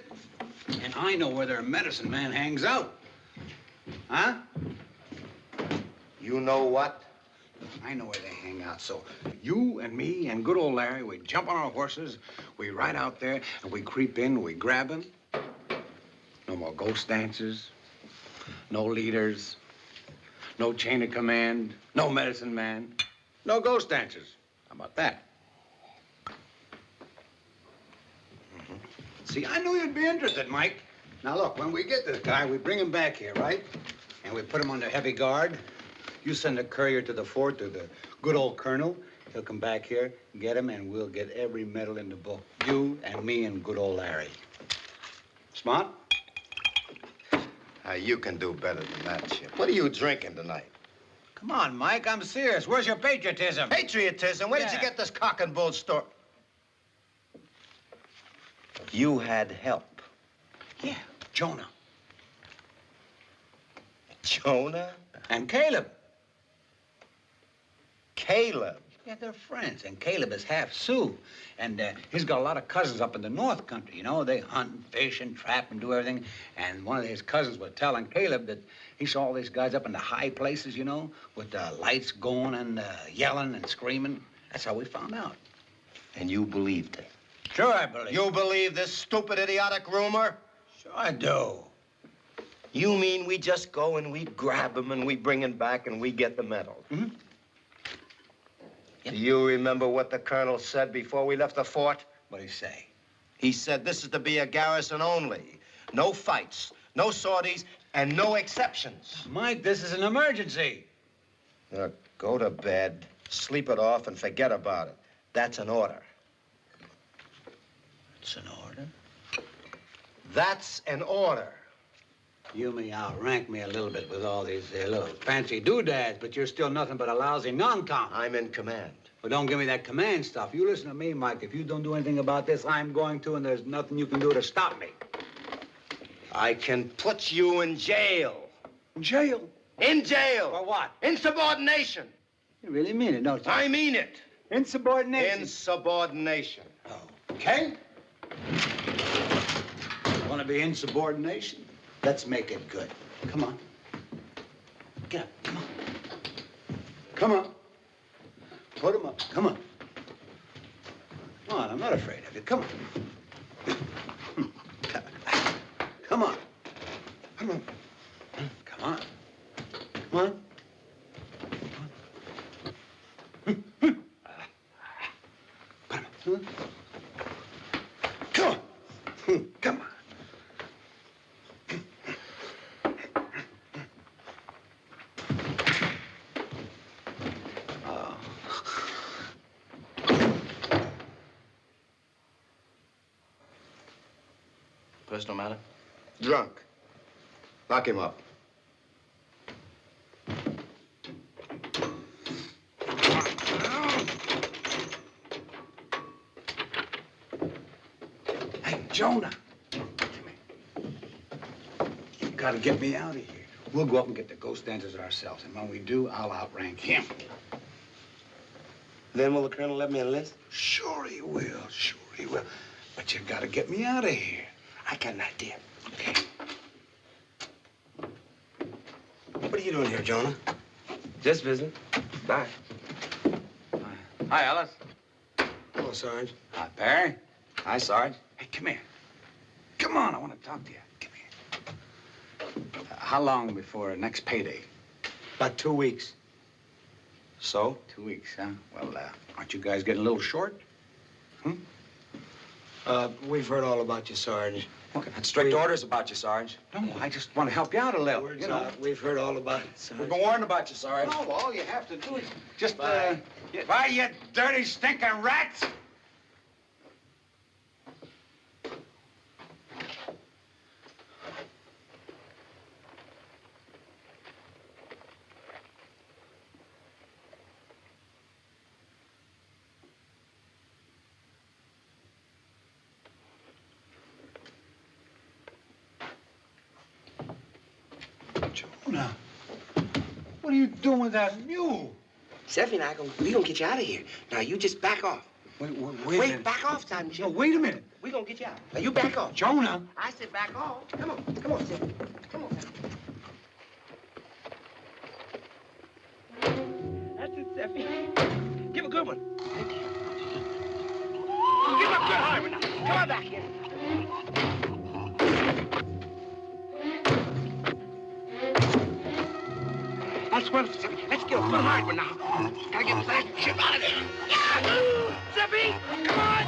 Speaker 8: And I know where their medicine man hangs out. Huh?
Speaker 5: You know what?
Speaker 8: I know where they hang out, so you and me and good old Larry, we jump on our horses, we ride out there, and we creep in, we grab him. No more ghost dancers, no leaders, no chain of command, no medicine man, no ghost dancers. How about that? See, I knew you'd be interested, Mike. Now, look, when we get this guy, we bring him back here, right? And we put him under heavy guard. You send a courier to the fort to the good old colonel. He'll come back here, get him, and we'll get every medal in the book. You and me and good old Larry. Smart?
Speaker 5: You can do better than that, Chip. What are you drinking tonight?
Speaker 8: Come on, Mike, I'm serious. Where's your patriotism?
Speaker 5: Patriotism? Where did you get this cock and bull story? You had help.
Speaker 8: Yeah, Jonah.
Speaker 5: Jonah?
Speaker 8: And Caleb.
Speaker 5: Caleb?
Speaker 8: Yeah, they're friends, and Caleb is half Sioux. And he's got a lot of cousins up in the North Country, you know. They hunt and fish and trap and do everything. And one of his cousins was telling Caleb that he saw all these guys up in the high places, you know, with the lights going and yelling and screaming. That's how we found out.
Speaker 5: And you believed it?
Speaker 8: Sure I believe.
Speaker 5: You believe this stupid, idiotic rumor?
Speaker 8: Sure I do.
Speaker 5: You mean we just go and we grab him and we bring him back and we get the medal?
Speaker 8: Mm-hmm.
Speaker 5: Do you remember what the colonel said before we left the fort?
Speaker 8: What'd he say?
Speaker 5: He said this is to be a garrison only. No fights, no sorties, and no exceptions.
Speaker 8: Mike, this is an emergency.
Speaker 5: Look, go to bed, sleep it off, and forget about it. That's an order.
Speaker 8: It's an order?
Speaker 5: That's an order.
Speaker 8: You may outrank me a little bit with all these little fancy doodads, but you're still nothing but a lousy non-com.
Speaker 5: I'm in command.
Speaker 8: Well, don't give me that command stuff. You listen to me, Mike. If you don't do anything about this, I'm going to, and there's nothing you can do to stop me.
Speaker 5: I can put you in jail.
Speaker 8: Jail?
Speaker 5: In jail.
Speaker 8: For what?
Speaker 5: Insubordination.
Speaker 8: You really mean it, don't you?
Speaker 5: I mean it.
Speaker 8: Insubordination?
Speaker 5: Insubordination.
Speaker 8: Okay. Want to be insubordination? Let's make it good. Come on. Get up. Come on. Come on. Put him up. Come on. Come on. I'm not afraid of you. Come on. Come on. Come on. Come on. Come on. Come on. Come on.
Speaker 12: Personal matter?
Speaker 5: Drunk. Lock him up.
Speaker 8: Hey, Jonah. Come here. You gotta get me out of here. We'll go up and get the ghost dancers ourselves, and when we do, I'll outrank him.
Speaker 9: Then will the colonel let me enlist?
Speaker 8: Sure he will, sure he will. But you gotta get me out of here.
Speaker 9: I got an idea. Okay. What are you doing here, Jonah? Just visiting. Bye.
Speaker 8: Hi, Alice.
Speaker 9: Hello, Sarge.
Speaker 8: Hi, Perry. Hi, Sarge. Hey, come here. Come on, I want to talk to you. Come here. How long before next payday?
Speaker 9: About 2 weeks.
Speaker 8: So? 2 weeks, huh? Well, aren't you guys getting a little short?
Speaker 9: We've heard all about you, Sarge.
Speaker 8: Okay.
Speaker 9: Had strict orders about you, Sarge.
Speaker 8: No, I just want to help you out a little.
Speaker 9: Words
Speaker 8: you know.
Speaker 9: out. We've heard all about it, Sarge.
Speaker 8: We've been warned about you, Sarge. No, all you have to do is just, Bye, you dirty, stinking rats! Jonah, what are you doing with that mule?
Speaker 9: Seffy and I, we gonna get you out of here. Now, you just back off.
Speaker 8: Wait a
Speaker 9: Wait,
Speaker 8: minute.
Speaker 9: back off, Sergeant Chip.
Speaker 8: No, wait a minute.
Speaker 9: We gonna get you out. Now, you back off.
Speaker 8: Jonah.
Speaker 9: I said back off. Come on, Seffy. Come on, Seffy. That's it, Seffy. Give a good one. Give a good hard one now. Come on back here. That's wonderful, Seffy. Let's get a good hard one now. Gotta get Sergeant Chip out of there. Yeah! Seffy, come on!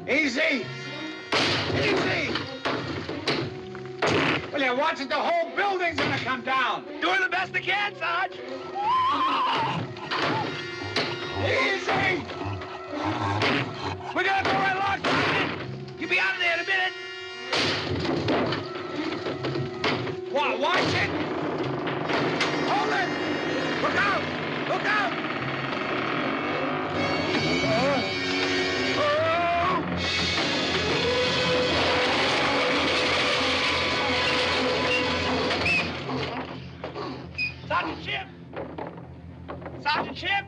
Speaker 8: Easy! Easy! Well, you're watching the whole building's gonna come down.
Speaker 9: Doing the best I can, Sarge.
Speaker 8: Easy!
Speaker 9: We're gonna go right along, Sergeant. You'll be out of there in a minute.
Speaker 8: Watch it! Hold it!
Speaker 9: Look out! Look out! Sergeant Chip! Sergeant Chip!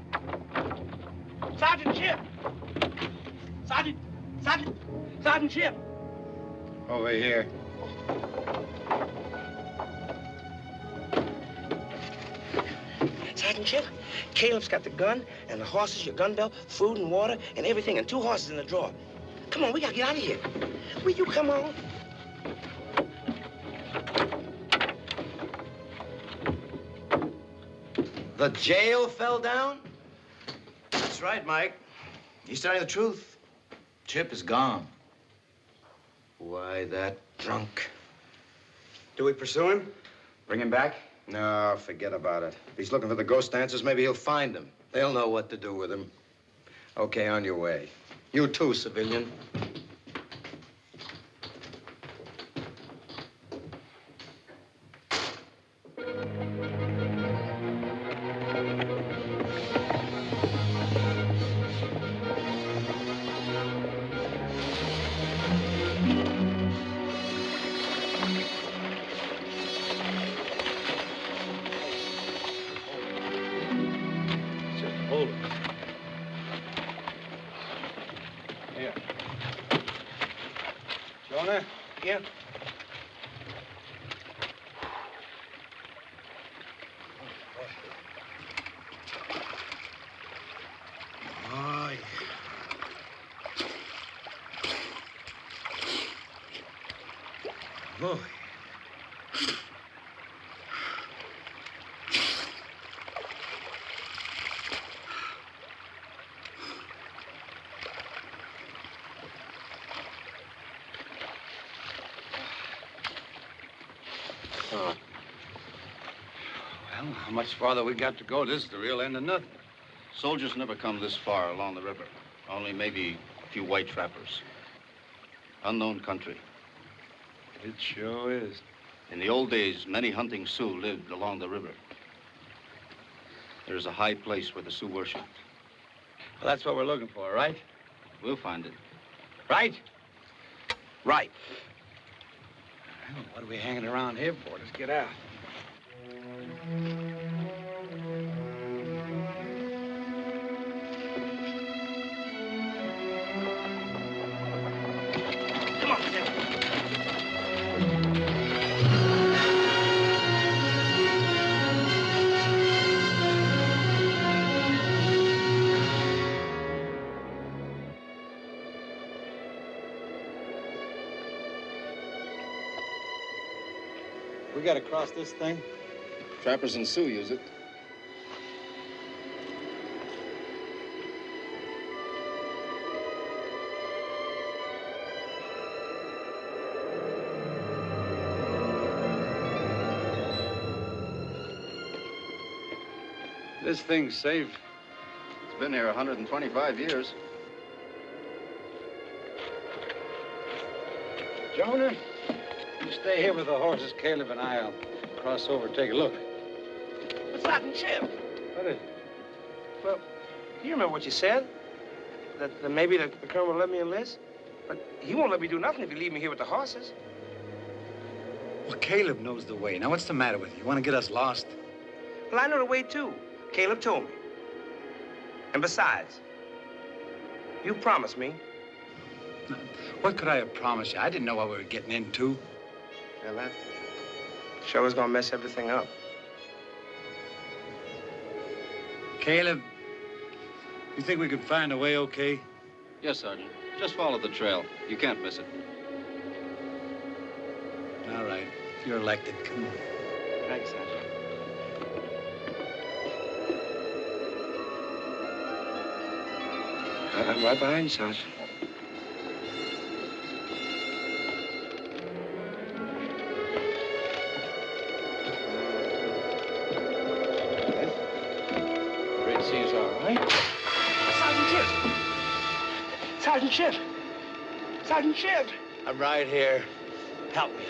Speaker 9: Sergeant Chip! Sergeant Chip!
Speaker 8: Over here.
Speaker 9: Sergeant Chip, Caleb's got the gun and the horses, your gun belt, food and water and everything, and 2 horses in the drawer. Come on, we gotta get out of here. Will you come on?
Speaker 5: The jail fell down? That's right, Mike. He's telling the truth.
Speaker 12: Chip is gone.
Speaker 5: Why, that drunk.
Speaker 9: Do we pursue him?
Speaker 5: Bring him back? No, forget about it. If he's looking for the ghost dancers, maybe he'll find them. They'll know what to do with him. Okay, on your way. You too, civilian.
Speaker 13: Hold it.
Speaker 8: Here. Jonah?
Speaker 9: Yeah.
Speaker 8: Oh, yeah.
Speaker 5: Boy.
Speaker 8: Well, how much farther we got to go? This is the real end of nothing.
Speaker 14: Soldiers never come this far along the river. Only maybe
Speaker 2: few white trappers. Unknown country.
Speaker 8: It sure is.
Speaker 2: In the old days, many hunting Sioux lived along the river. There's a high place where the Sioux worshiped.
Speaker 8: Well, that's what we're looking for, right?
Speaker 2: We'll find it.
Speaker 8: Right? Right. Well, what are we hanging around here for? Let's get out.
Speaker 9: Come on, Sam.
Speaker 8: We gotta cross this thing.
Speaker 2: Trappers and Sioux use it.
Speaker 8: This thing's safe.
Speaker 2: It's been here 125 years.
Speaker 8: Jonah, you stay here with the horses. Caleb and I'll cross over and take a look.
Speaker 9: But Sergeant Chip.
Speaker 8: What is it?
Speaker 9: Well, you remember what you said? That maybe the colonel will let me enlist? But he won't let me do nothing if you leave me here with the horses.
Speaker 8: Well, Caleb knows the way. Now, what's the matter with you? You want to get us lost?
Speaker 9: Well, I know the way, too. Caleb told me. And besides, you promised me.
Speaker 8: What could I have promised you? I didn't know what we were getting into.
Speaker 9: Well, that sure is gonna mess everything up.
Speaker 8: Caleb, you think we could find a way okay?
Speaker 2: Yes, Sergeant. Just follow the trail. You can't miss it.
Speaker 8: All right. You're elected. Come on.
Speaker 9: Thanks, Sergeant. I'm right behind you, Sergeant.
Speaker 8: Red Sea's all right.
Speaker 9: Sergeant Chip! Sergeant Chip! Sergeant Chip!
Speaker 8: I'm right here. Help me.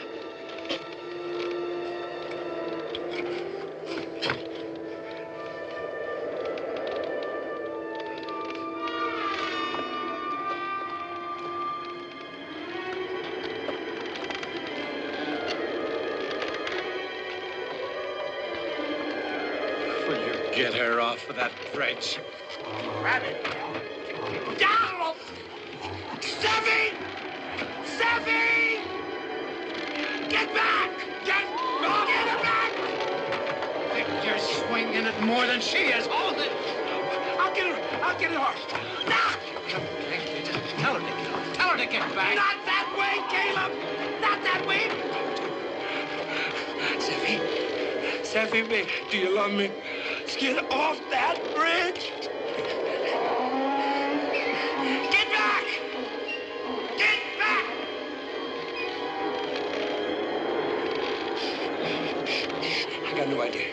Speaker 8: Will you get her off of that bridge?
Speaker 9: Rabbit! Down! Steffi! Steffi! Get back! Get her back!
Speaker 8: I think you're swinging it more than she is. Hold it!
Speaker 9: I'll get her! I'll get her horse! Ah!
Speaker 8: Come, just tell her to get off. Tell her to get back.
Speaker 9: Not that way, Caleb! Not that way! Steffi, baby, do you love me? Let's get off that bridge! Get back! Get back! I got a new idea.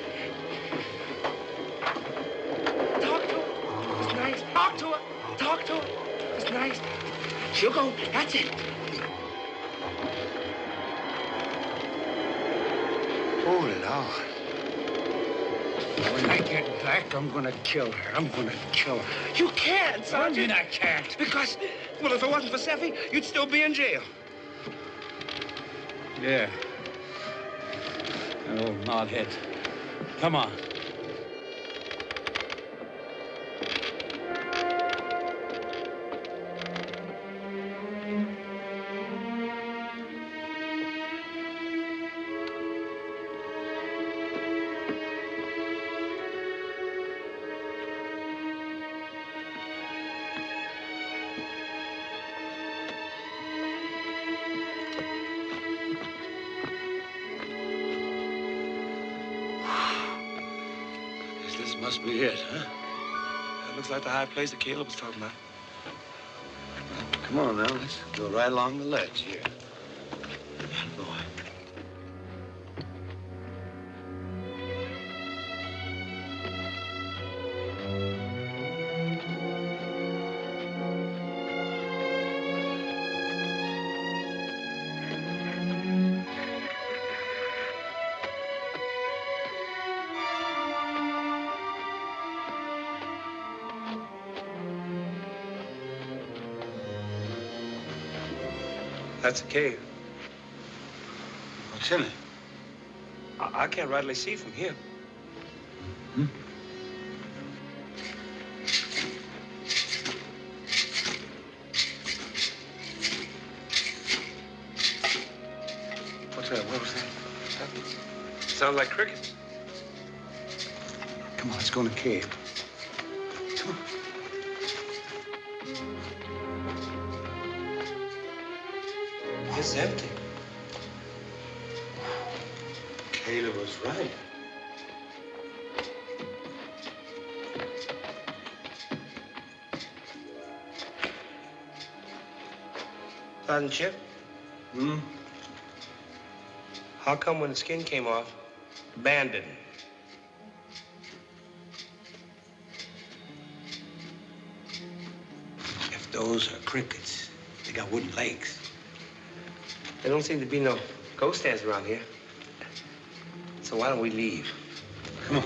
Speaker 9: Talk to her. It's nice. Talk to her. Talk to her. It's nice. She'll go. That's it.
Speaker 8: Oh, Lord. When I get back, I'm gonna kill her. I'm gonna kill her.
Speaker 9: You can't, Sergeant.
Speaker 8: What do you mean I can't?
Speaker 9: Because, well, if it wasn't for Steffi, you'd still be in jail.
Speaker 8: Yeah. An old knothead. Come on. This must be it, huh?
Speaker 9: That looks like the high place that Caleb was talking about.
Speaker 8: Come on now, let's go right along the ledge here. Boy.
Speaker 9: That's a cave.
Speaker 8: What's in it?
Speaker 9: I can't rightly see from here.
Speaker 8: What's that? What was that?
Speaker 9: Sounds like crickets.
Speaker 8: Come on, let's go in the cave. Come on.
Speaker 9: It's empty.
Speaker 8: Caleb was right.
Speaker 9: Sergeant Chip? How come when the skin came off, the band didn't?
Speaker 8: If those are crickets, they got wooden legs.
Speaker 9: There don't seem to be no ghost stands around here. So why don't we leave?
Speaker 8: Come on.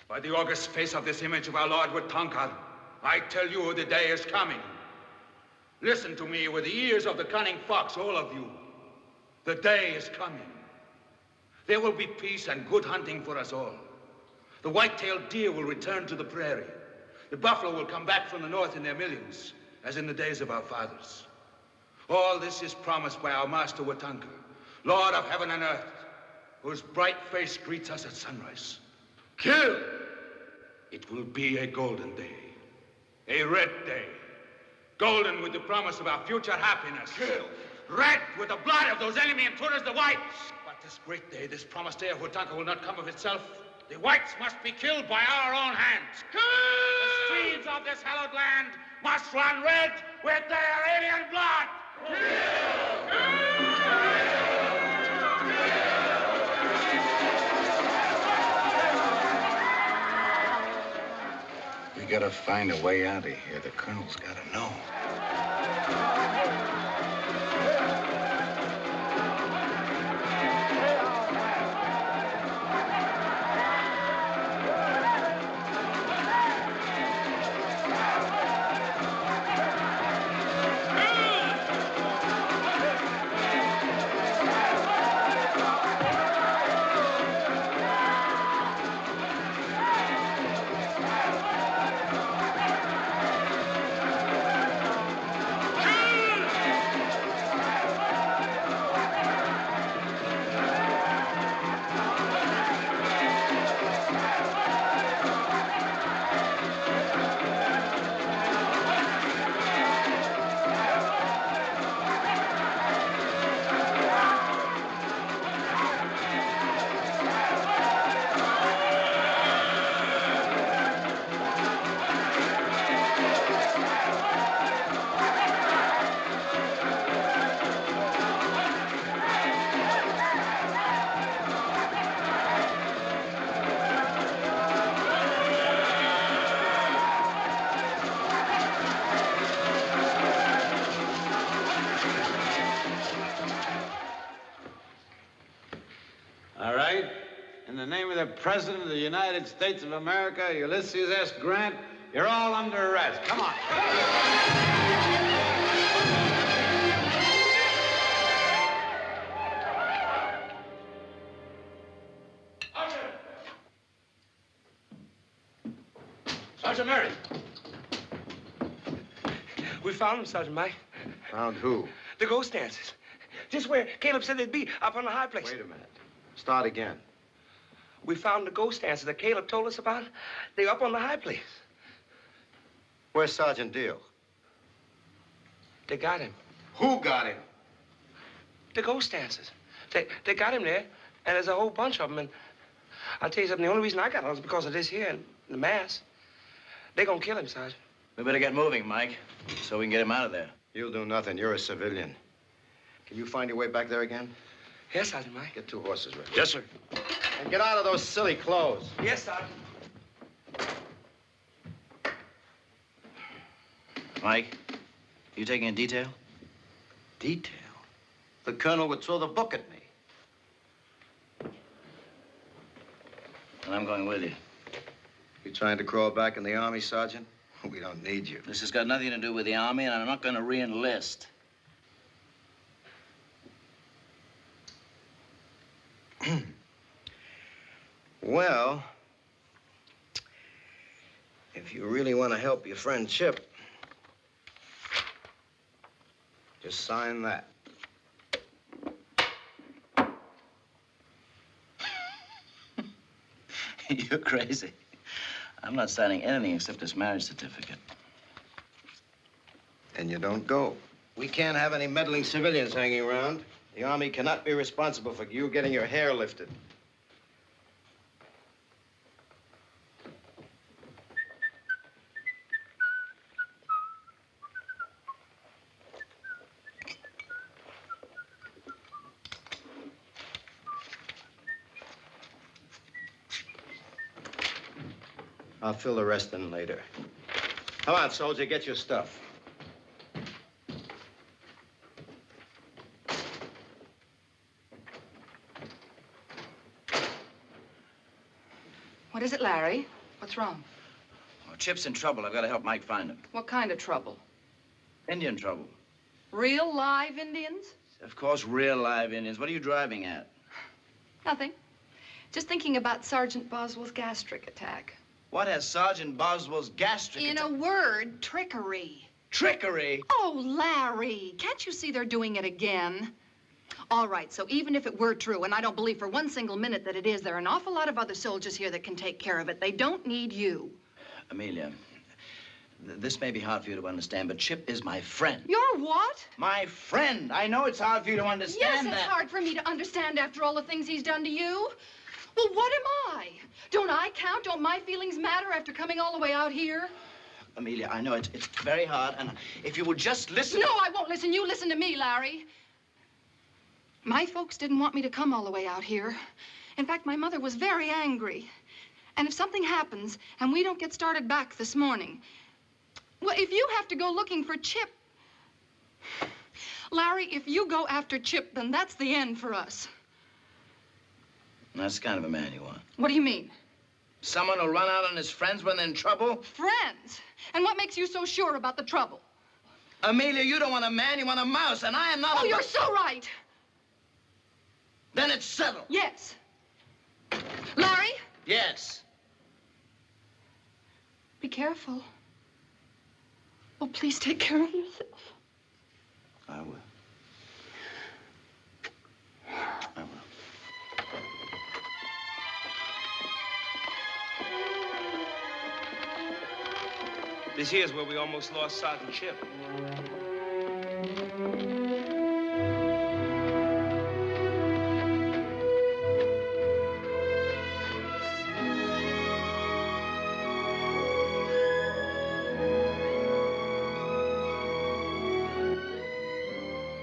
Speaker 7: By the august face of this image of our Lord Watonka, I tell you the day is coming. Listen to me with the ears of the cunning fox, all of you. The day is coming. There will be peace and good hunting for us all. The white-tailed deer will return to the prairie. The buffalo will come back from the north in their millions, as in the days of our fathers. All this is promised by our master Watonka, Lord of heaven and earth, whose bright face greets us at sunrise. Kill! It will be a golden day, a red day, golden with the promise of our future happiness. Kill! Red with the blood of those enemy intruders, the whites. But this great day, this promised day of Watonka will not come of itself. The whites must be killed by our own hands. Kill! The streams of this hallowed land must run red with their alien blood.
Speaker 8: We gotta find a way out of here. The colonel's gotta know.
Speaker 7: All right. In the name of the President of the United States of America, Ulysses S. Grant, you're all under arrest. Come on.
Speaker 9: Sergeant Murray. We found him, Sergeant Mike.
Speaker 5: Found who?
Speaker 9: The ghost dancers. Just where Caleb said they'd be, up on the high place.
Speaker 5: Wait a minute. Start again.
Speaker 9: We found the ghost dancers that Caleb told us about. They're up on the high place.
Speaker 5: Where's Sergeant Deal?
Speaker 9: They got him.
Speaker 5: Who got him?
Speaker 9: The ghost dancers. They got him there, and there's a whole bunch of them. And I'll tell you something, the only reason I got on is because of this here and the mass. They're gonna kill him, Sergeant.
Speaker 12: We better get moving, Mike, so we can get him out of there.
Speaker 5: You'll do nothing. You're a civilian. Can you find your way back there again?
Speaker 9: Yes, Sergeant Mike.
Speaker 5: Get 2 horses ready.
Speaker 3: Yes, sir.
Speaker 5: And get out of those silly clothes.
Speaker 9: Yes, Sergeant.
Speaker 12: Mike, you taking a detail?
Speaker 5: Detail? The colonel would throw the book at me.
Speaker 12: And I'm going with you.
Speaker 5: You trying to crawl back in the army, Sergeant? We don't need you.
Speaker 12: This has got nothing to do with the army, and I'm not going to re-enlist.
Speaker 5: Well, if you really want to help your friend Chip, just sign that.
Speaker 12: You're crazy. I'm not signing anything except this marriage certificate.
Speaker 5: And you don't go. We can't have any meddling civilians hanging around. The Army cannot be responsible for you getting your hair lifted. I'll fill the rest in later. Come on, soldier, get your stuff.
Speaker 6: What is it, Larry? What's wrong?
Speaker 12: Oh, Chip's in trouble. I've got to help Mike find him.
Speaker 6: What kind of trouble?
Speaker 12: Indian trouble.
Speaker 6: Real live Indians?
Speaker 12: Of course, real live Indians. What are you driving at?
Speaker 6: Nothing. Just thinking about Sergeant Boswell's gastric attack.
Speaker 12: What has Sergeant Boswell's gastric
Speaker 6: In
Speaker 12: attack?
Speaker 6: a word, trickery.
Speaker 12: Trickery?
Speaker 6: Oh, Larry, can't you see they're doing it again? All right, so even if it were true, and I don't believe for one single minute that it is, there are an awful lot of other soldiers here that can take care of it. They don't need you.
Speaker 12: Amelia, this may be hard for you to understand, but Chip is my friend.
Speaker 6: You're what?
Speaker 12: My friend. I know it's hard for you to understand
Speaker 6: Yes, it's
Speaker 12: that.
Speaker 6: hard for me to understand after all the things he's done to you. Well, what am I? Don't I count? Don't my feelings matter after coming all the way out here?
Speaker 12: Amelia, I know it's very hard, and if you would just listen...
Speaker 6: No, I won't listen. You listen to me, Larry. My folks didn't want me to come all the way out here. In fact, my mother was very angry. And if something happens and we don't get started back this morning, well, if you have to go looking for Chip... Larry, if you go after Chip, then that's the end for us.
Speaker 12: That's the kind of a man you want.
Speaker 6: What do you mean?
Speaker 12: Someone who'll run out on his friends when they're in trouble?
Speaker 6: Friends? And what makes you so sure about the trouble?
Speaker 12: Amelia, you don't want a man, you want a mouse, and I am not
Speaker 6: Oh, you're so right.
Speaker 12: Then it's settled.
Speaker 6: Yes. Larry?
Speaker 12: Yes.
Speaker 6: Be careful. Oh, please take care of yourself.
Speaker 12: I will. I will.
Speaker 9: This here's where we almost lost Sergeant Chip.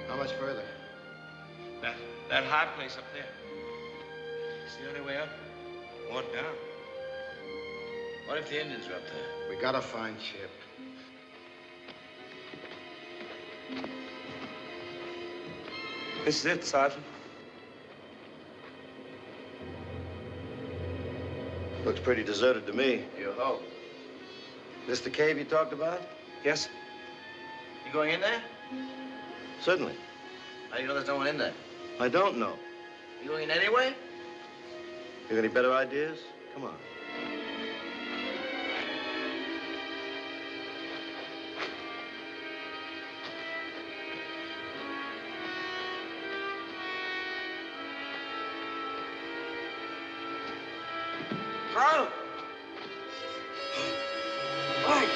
Speaker 5: How much further?
Speaker 9: That high place up there. It's the only way up or down.
Speaker 12: What if the Indians are up there?
Speaker 5: We gotta find Chip.
Speaker 9: This is it, Sergeant.
Speaker 5: Looks pretty deserted to me.
Speaker 12: You hope.
Speaker 5: This the cave you talked about?
Speaker 9: Yes.
Speaker 12: You going in there?
Speaker 5: Certainly.
Speaker 12: How do you know there's no one in there?
Speaker 5: I don't know.
Speaker 12: You going in anyway?
Speaker 5: You got any better ideas? Come on.
Speaker 7: Carl! Mike!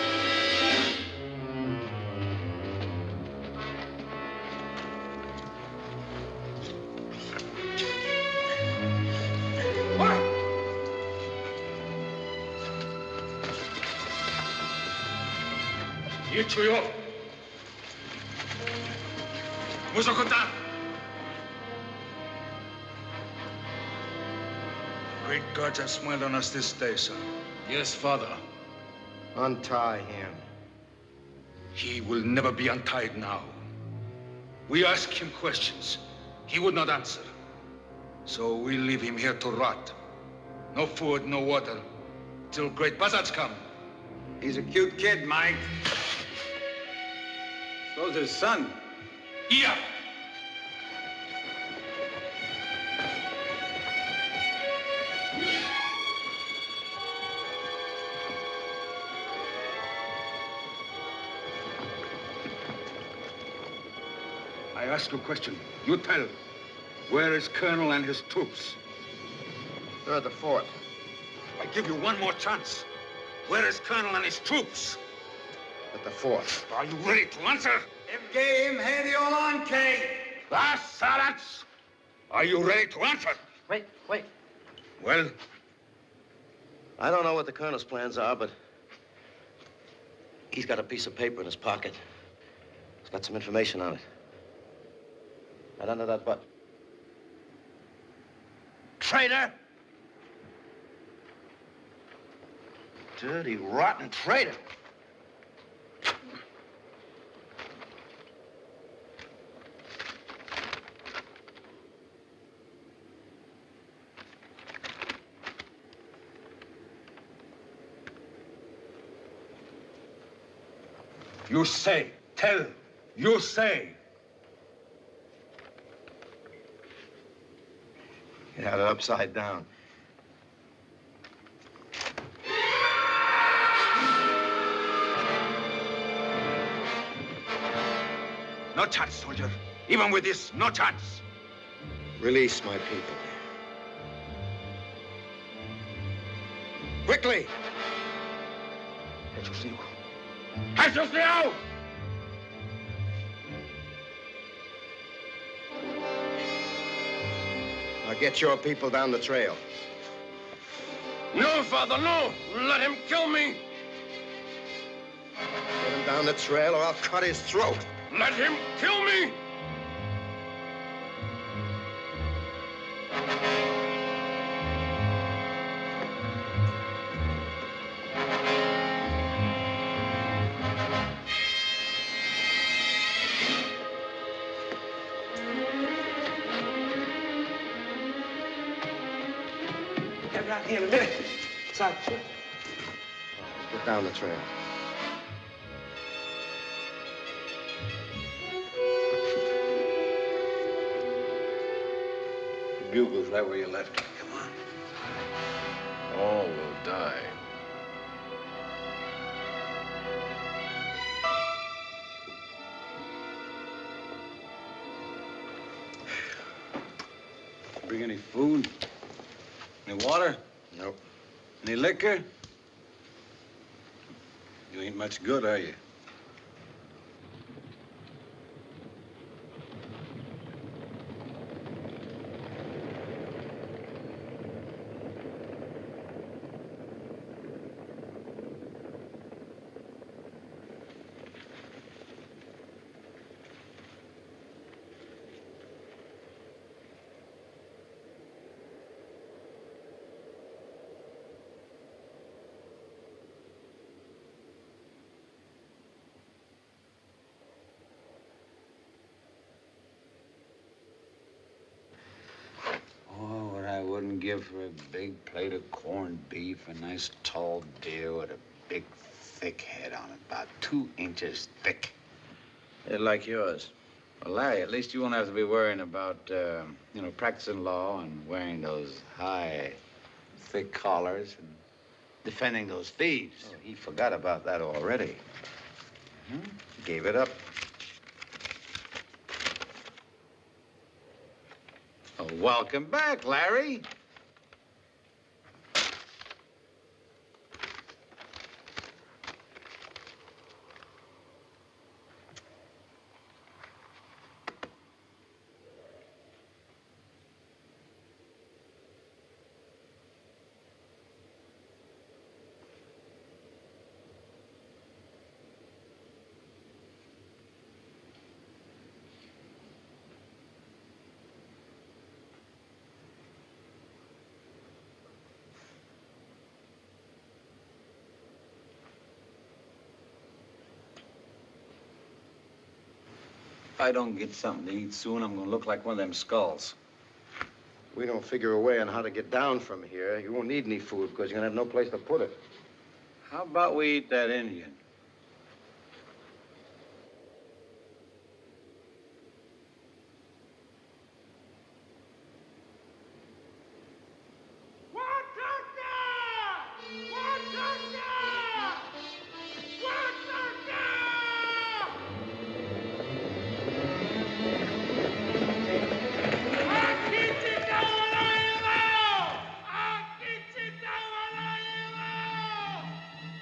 Speaker 7: Ничего. Музыку там.
Speaker 17: Great gods have smiled on us this day, son.
Speaker 7: Yes, Father.
Speaker 5: Untie him.
Speaker 17: He will never be untied now. We ask him questions. He would not answer. So we leave him here to rot. No food, no water, till great buzzards come.
Speaker 8: He's a cute kid, Mike. So's his son.
Speaker 17: Yeah. I ask you a question. You tell. Where is Colonel and his troops?
Speaker 5: They're at the fort.
Speaker 17: I give you one more chance. Where is Colonel and his troops?
Speaker 5: At the fort.
Speaker 17: Are you ready to answer? Silence! Are you ready to answer?
Speaker 5: Wait.
Speaker 17: Well?
Speaker 5: I don't know what the colonel's plans are, but he's got a piece of paper in his pocket. It's got some information on it. Right under that button.
Speaker 12: Traitor! Dirty, rotten traitor!
Speaker 17: You say. Tell. You say.
Speaker 5: He had it upside down.
Speaker 17: No chance, soldier. Even with this, no chance.
Speaker 5: Release my people. Quickly!
Speaker 17: Jesus mío. Jesus mío!
Speaker 5: Now get your people down the trail.
Speaker 7: No, Father, no. Let him kill me.
Speaker 5: Get him down the trail or I'll cut his throat.
Speaker 7: Let him kill me.
Speaker 9: Out here in a minute. Son.
Speaker 5: Get down the trail.
Speaker 8: The bugle's right where you left it. Come on.
Speaker 14: All will die.
Speaker 8: Bring any food? Any water?
Speaker 5: Nope.
Speaker 8: Any liquor? You ain't much good, are you? Give her a big plate of corned beef, a nice tall deer with a big, thick head on it, about 2 inches thick.
Speaker 12: They're like yours.
Speaker 8: Well, Larry, at least you won't have to be worrying about, practicing law and wearing those high, thick collars and defending those thieves.
Speaker 5: Oh, he forgot about that already. Gave it up.
Speaker 8: Oh, welcome back, Larry. If I don't get something to eat soon, I'm gonna look like one of them skulls.
Speaker 5: We don't figure a way on how to get down from here. You won't need any food because you're gonna have no place to put it.
Speaker 8: How about we eat that Indian?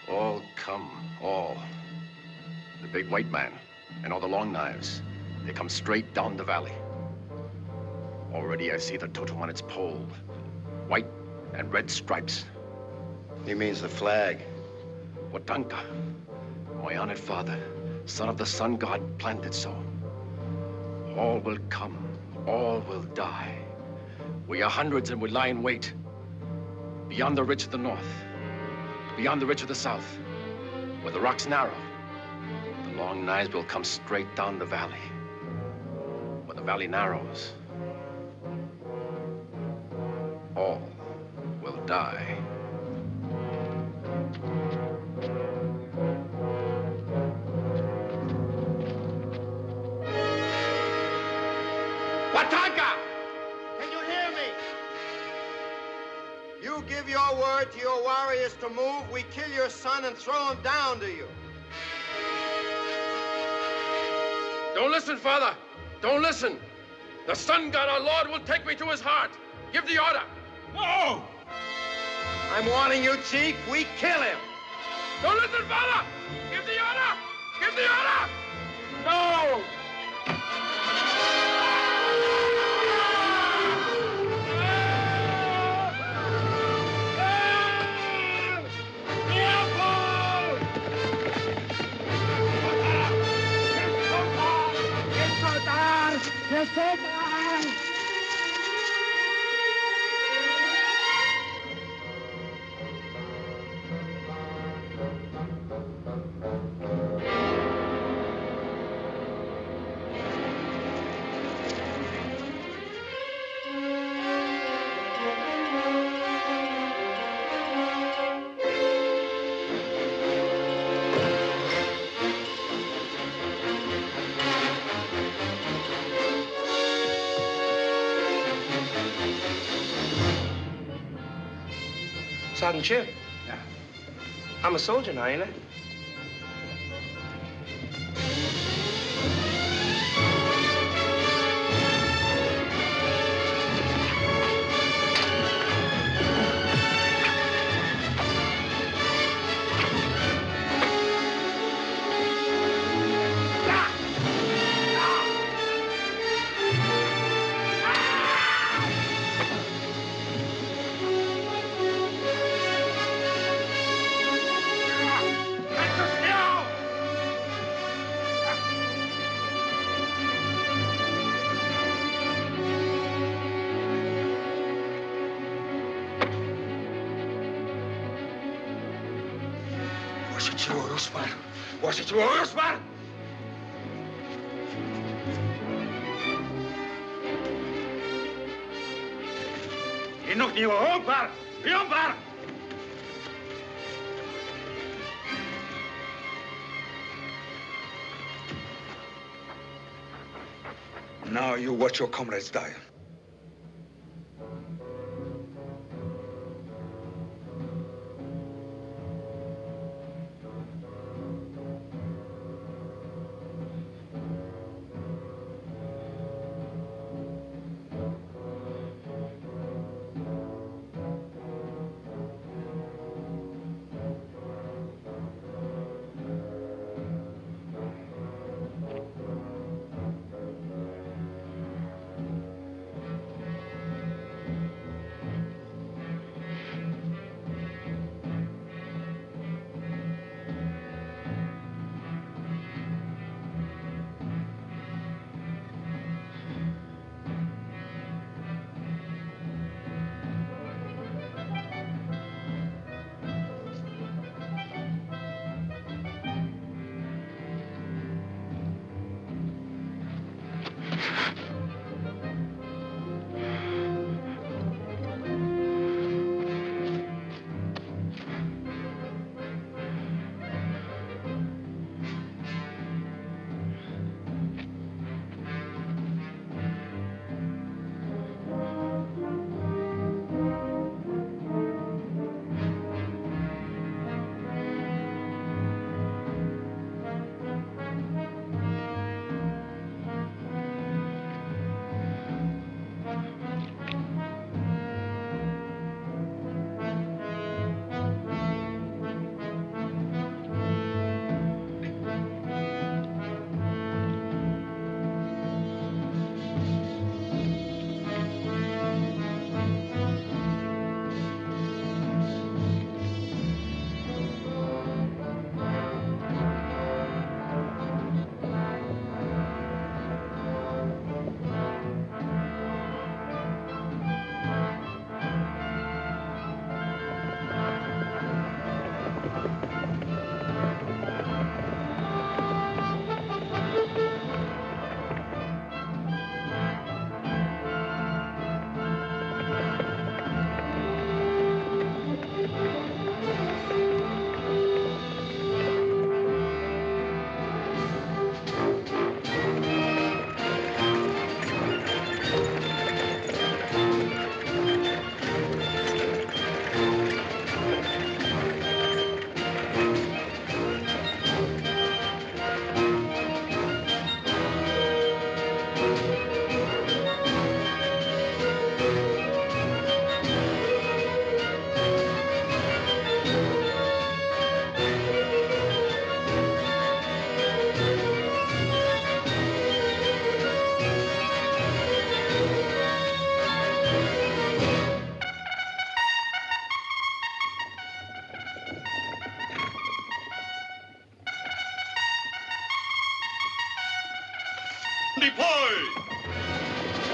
Speaker 2: All come, all. The big white man and all the long knives. They come straight down the valley. Already I see the totem on its pole. White and red stripes.
Speaker 5: He means the flag.
Speaker 2: Watanka, my honored father, son of the sun god, planned it so. All will come, all will die. We are hundreds and we lie in wait. Beyond the ridge of the north, beyond the ridge of the south, where the rocks narrow, the long knives will come straight down the valley. Where the valley narrows, all will die.
Speaker 5: Watanka! Can you hear me? You give your word to your warriors to move, we kill your son and throw him down to you.
Speaker 10: Don't listen, Father. Don't listen. The sun god, our Lord, will take me to his heart. Give the order.
Speaker 3: No!
Speaker 5: I'm warning you, Chief. We kill him.
Speaker 10: Don't listen, Father. Give the order. Give the order. No!
Speaker 9: Sergeant Chip.
Speaker 3: Yeah.
Speaker 9: I'm a soldier now, ain't I?
Speaker 17: Now you watch your comrades die.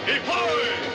Speaker 3: Deploy!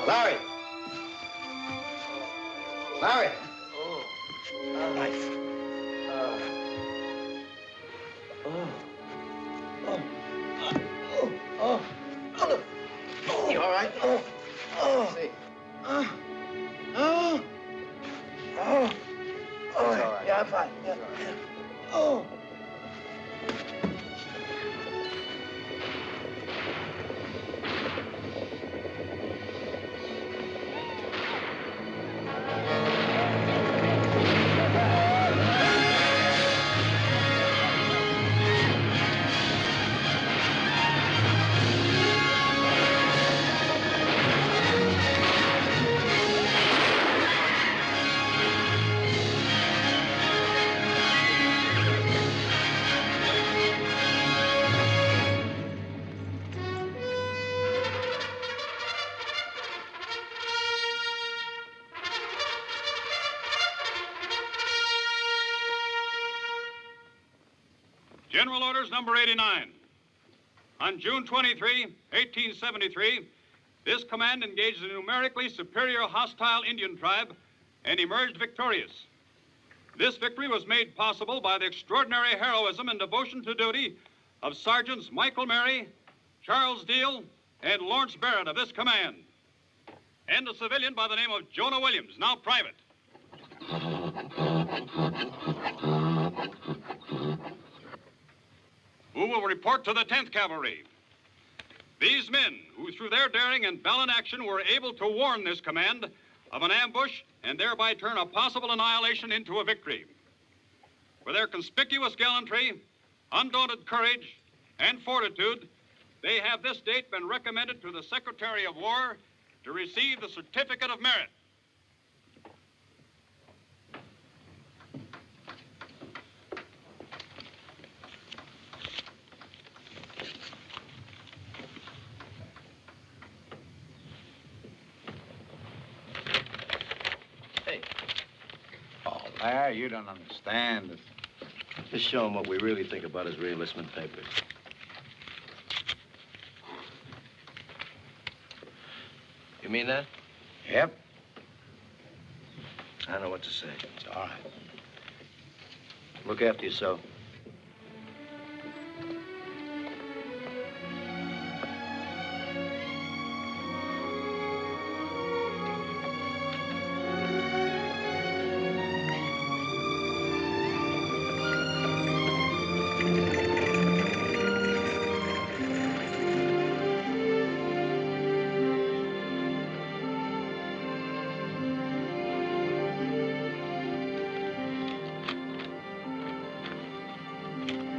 Speaker 5: Larry! Larry! Knife. You all right? See. All right. Yeah, I'm fine. Yeah. Oh.
Speaker 3: General Orders number 89. On June 23, 1873, this command engaged a numerically superior hostile Indian tribe and emerged victorious. This victory was made possible by the extraordinary heroism and devotion to duty of Sergeants Michael Mary, Charles Deal, and Lawrence Barrett of this command, and a civilian by the name of Jonah Williams, now private. Who will report to the 10th Cavalry. These men, who through their daring and valiant action were able to warn this command of an ambush and thereby turn a possible annihilation into a victory. For their conspicuous gallantry, undaunted courage, and fortitude, they have this date been recommended to the Secretary of War to receive the Certificate of Merit.
Speaker 8: Oh, Larry, you don't understand.
Speaker 5: Just show him what we really think about his reenlistment papers. You mean that?
Speaker 8: Yep.
Speaker 5: I don't know what to say.
Speaker 8: It's all right.
Speaker 5: Look after yourself.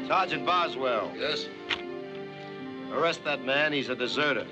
Speaker 5: Sergeant Boswell.
Speaker 14: Yes?
Speaker 5: Arrest that man. He's a deserter.